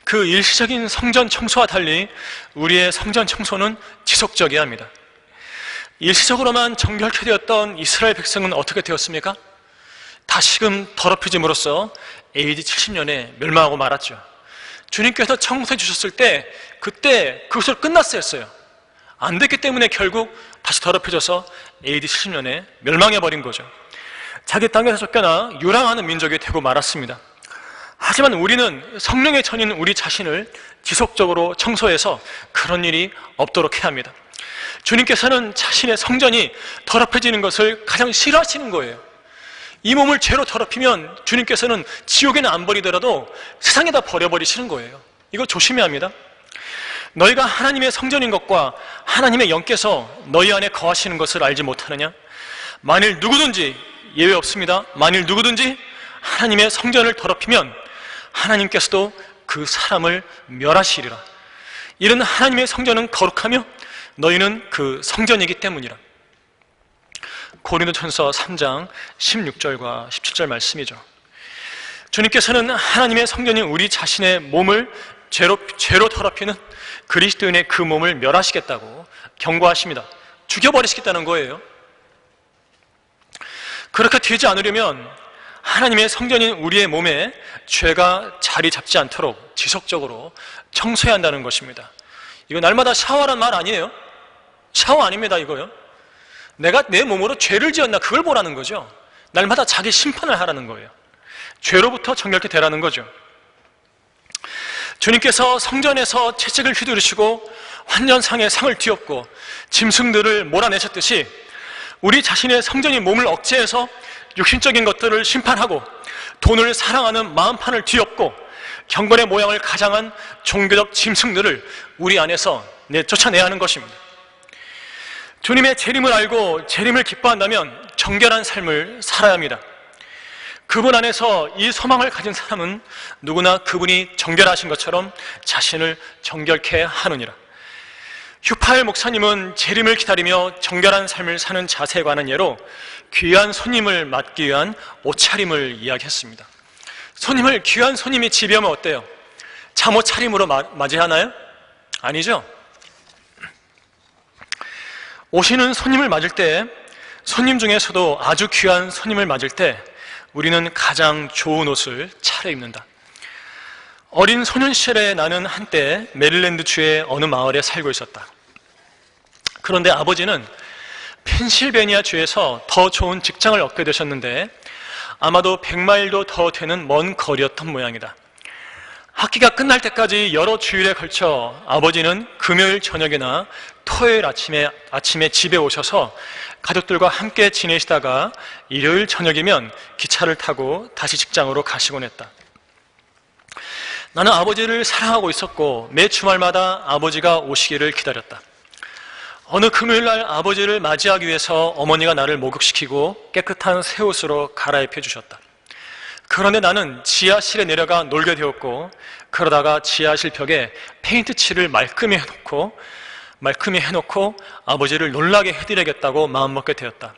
그 일시적인 성전 청소와 달리 우리의 성전 청소는 지속적이어야 합니다. 일시적으로만 정결케 되었던 이스라엘 백성은 어떻게 되었습니까? 다시금 더럽혀짐으로써 AD 70년에 멸망하고 말았죠. 주님께서 청소해 주셨을 때 그때 그것으로 끝났어야 했어요. 안 됐기 때문에 결국 다시 더럽혀져서 AD 70년에 멸망해버린 거죠. 자기 땅에서 쫓겨나 유랑하는 민족이 되고 말았습니다. 하지만 우리는 성령의 천인 우리 자신을 지속적으로 청소해서 그런 일이 없도록 해야 합니다. 주님께서는 자신의 성전이 더럽혀지는 것을 가장 싫어하시는 거예요. 이 몸을 죄로 더럽히면 주님께서는 지옥에는 안 버리더라도 세상에다 버려버리시는 거예요. 이거 조심해야 합니다. 너희가 하나님의 성전인 것과 하나님의 영께서 너희 안에 거하시는 것을 알지 못하느냐? 만일 누구든지, 예외 없습니다, 만일 누구든지 하나님의 성전을 더럽히면 하나님께서도 그 사람을 멸하시리라. 이런 하나님의 성전은 거룩하며 너희는 그 성전이기 때문이라. 고린도전서 3장 16절과 17절 말씀이죠. 주님께서는 하나님의 성전인 우리 자신의 몸을 죄로 더럽히는 그리스도인의 그 몸을 멸하시겠다고 경고하십니다. 죽여버리시겠다는 거예요. 그렇게 되지 않으려면 하나님의 성전인 우리의 몸에 죄가 자리 잡지 않도록 지속적으로 청소해야 한다는 것입니다. 이거 날마다 샤워란 말 아니에요? 샤워 아닙니다, 이거요. 내가 내 몸으로 죄를 지었나 그걸 보라는 거죠. 날마다 자기 심판을 하라는 거예요. 죄로부터 정결케 되라는 거죠. 주님께서 성전에서 채찍을 휘두르시고 환전상의 상을 뒤엎고 짐승들을 몰아내셨듯이 우리 자신의 성전인 몸을 억제해서 육신적인 것들을 심판하고 돈을 사랑하는 마음판을 뒤엎고 경건의 모양을 가장한 종교적 짐승들을 우리 안에서 쫓아내야 하는 것입니다. 주님의 재림을 알고 재림을 기뻐한다면 정결한 삶을 살아야 합니다. 그분 안에서 이 소망을 가진 사람은 누구나 그분이 정결하신 것처럼 자신을 정결케 하느니라. 휴파엘 목사님은 재림을 기다리며 정결한 삶을 사는 자세에 관한 예로 귀한 손님을 맞기 위한 옷차림을 이야기했습니다. 귀한 손님이 집에 오면 어때요? 잠옷 차림으로 맞이하나요? 아니죠. 오시는 손님을 맞을 때, 손님 중에서도 아주 귀한 손님을 맞을 때 우리는 가장 좋은 옷을 차려입는다. 어린 소년 시절에 나는 한때 메릴랜드주의 어느 마을에 살고 있었다. 그런데 아버지는 펜실베니아 주에서 더 좋은 직장을 얻게 되셨는데 아마도 100마일도 더 되는 먼 거리였던 모양이다. 학기가 끝날 때까지 여러 주일에 걸쳐 아버지는 금요일 저녁이나 토요일 아침에 집에 오셔서 가족들과 함께 지내시다가 일요일 저녁이면 기차를 타고 다시 직장으로 가시곤 했다. 나는 아버지를 사랑하고 있었고 매 주말마다 아버지가 오시기를 기다렸다. 어느 금요일날 아버지를 맞이하기 위해서 어머니가 나를 목욕시키고 깨끗한 새 옷으로 갈아입혀 주셨다. 그런데 나는 지하실에 내려가 놀게 되었고, 그러다가 지하실 벽에 페인트 칠을 말끔히 해놓고 아버지를 놀라게 해드리겠다고 마음먹게 되었다.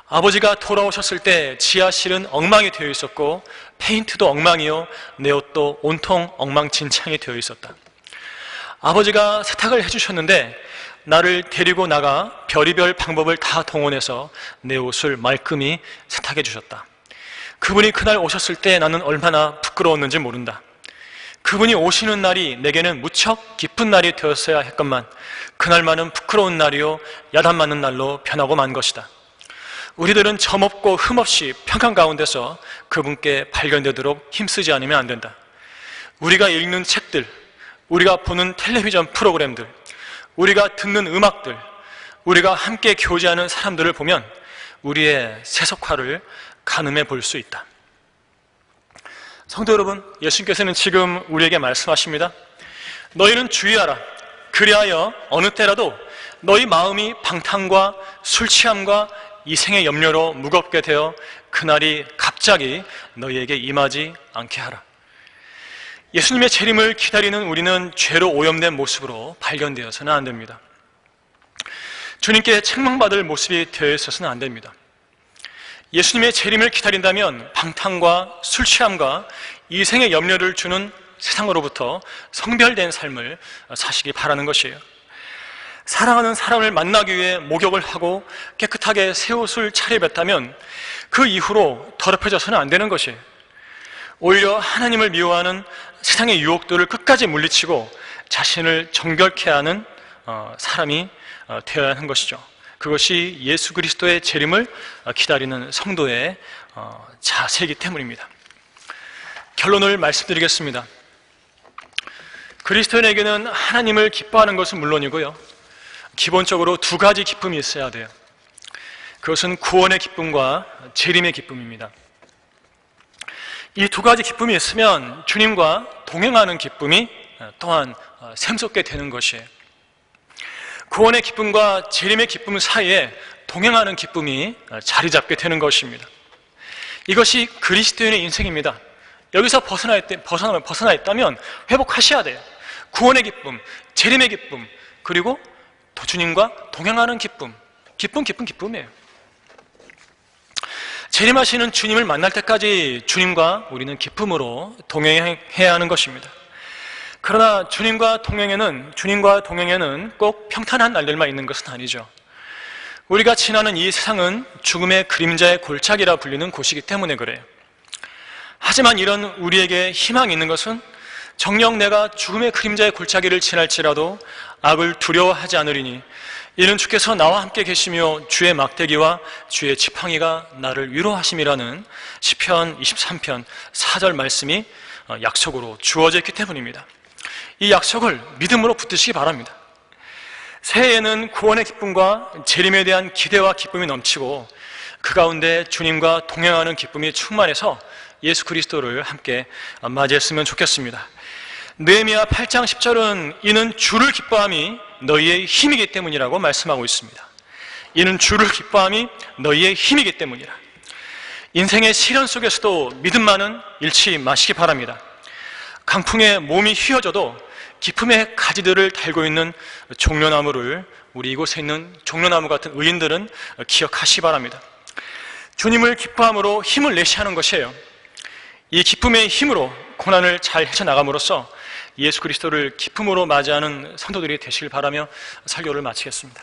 아버지가 돌아오셨을 때 지하실은 엉망이 되어 있었고 페인트도 엉망이요, 내 옷도 온통 엉망진창이 되어 있었다. 아버지가 세탁을 해주셨는데 나를 데리고 나가 별의별 방법을 다 동원해서 내 옷을 말끔히 세탁해 주셨다. 그분이 그날 오셨을 때 나는 얼마나 부끄러웠는지 모른다. 그분이 오시는 날이 내게는 무척 기쁜 날이 되었어야 했건만 그날만은 부끄러운 날이요, 야단 맞는 날로 변하고 만 것이다. 우리들은 점없고 흠없이 평강 가운데서 그분께 발견되도록 힘쓰지 않으면 안 된다. 우리가 읽는 책들, 우리가 보는 텔레비전 프로그램들, 우리가 듣는 음악들, 우리가 함께 교제하는 사람들을 보면 우리의 세속화를 가늠해 볼 수 있다. 성도 여러분, 예수님께서는 지금 우리에게 말씀하십니다. 너희는 주의하라. 그리하여 어느 때라도 너희 마음이 방탕과 술 취함과 이생의 염려로 무겁게 되어 그날이 갑자기 너희에게 임하지 않게 하라. 예수님의 재림을 기다리는 우리는 죄로 오염된 모습으로 발견되어서는 안 됩니다. 주님께 책망받을 모습이 되어 있어서는 안 됩니다. 예수님의 재림을 기다린다면 방탕과 술 취함과 이생의 염려를 주는 세상으로부터 성별된 삶을 사시기 바라는 것이에요. 사랑하는 사람을 만나기 위해 목욕을 하고 깨끗하게 새 옷을 차려입었다면 그 이후로 더럽혀져서는 안 되는 것이에요. 오히려 하나님을 미워하는 세상의 유혹들을 끝까지 물리치고 자신을 정결케 하는 사람이 되어야 하는 것이죠. 그것이 예수 그리스도의 재림을 기다리는 성도의 자세이기 때문입니다. 결론을 말씀드리겠습니다. 그리스도인에게는 하나님을 기뻐하는 것은 물론이고요, 기본적으로 두 가지 기쁨이 있어야 돼요. 그것은 구원의 기쁨과 재림의 기쁨입니다. 이 두 가지 기쁨이 있으면 주님과 동행하는 기쁨이 또한 샘솟게 되는 것이에요. 구원의 기쁨과 재림의 기쁨 사이에 동행하는 기쁨이 자리 잡게 되는 것입니다. 이것이 그리스도인의 인생입니다. 여기서 벗어나 있다면 회복하셔야 돼요. 구원의 기쁨, 재림의 기쁨, 그리고 주님과 동행하는 기쁨이에요. 재림하시는 주님을 만날 때까지 주님과 우리는 기쁨으로 동행해야 하는 것입니다. 그러나 주님과 동행에는 꼭 평탄한 날들만 있는 것은 아니죠. 우리가 지나는 이 세상은 죽음의 그림자의 골짜기라 불리는 곳이기 때문에 그래요. 하지만 이런 우리에게 희망이 있는 것은 정녕 내가 죽음의 그림자의 골짜기를 지날지라도 악을 두려워하지 않으리니 이는 주께서 나와 함께 계시며 주의 막대기와 주의 지팡이가 나를 위로하심이라는 시편 23편 4절 말씀이 약속으로 주어져 있기 때문입니다. 이 약속을 믿음으로 붙드시기 바랍니다. 새해에는 구원의 기쁨과 재림에 대한 기대와 기쁨이 넘치고 그 가운데 주님과 동행하는 기쁨이 충만해서 예수 그리스도를 함께 맞이했으면 좋겠습니다. 느헤미야 8장 10절은 이는 주를 기뻐함이 너희의 힘이기 때문이라고 말씀하고 있습니다. 이는 주를 기뻐함이 너희의 힘이기 때문이라. 인생의 시련 속에서도 믿음만은 잃지 마시기 바랍니다. 강풍에 몸이 휘어져도 기쁨의 가지들을 달고 있는 종려나무를 우리 이곳에 있는 종려나무 같은 의인들은 기억하시기 바랍니다. 주님을 기뻐함으로 힘을 내시하는 것이에요. 이 기쁨의 힘으로 고난을 잘 헤쳐나감으로써 예수 그리스도를 기쁨으로 맞이하는 성도들이 되시길 바라며 설교를 마치겠습니다.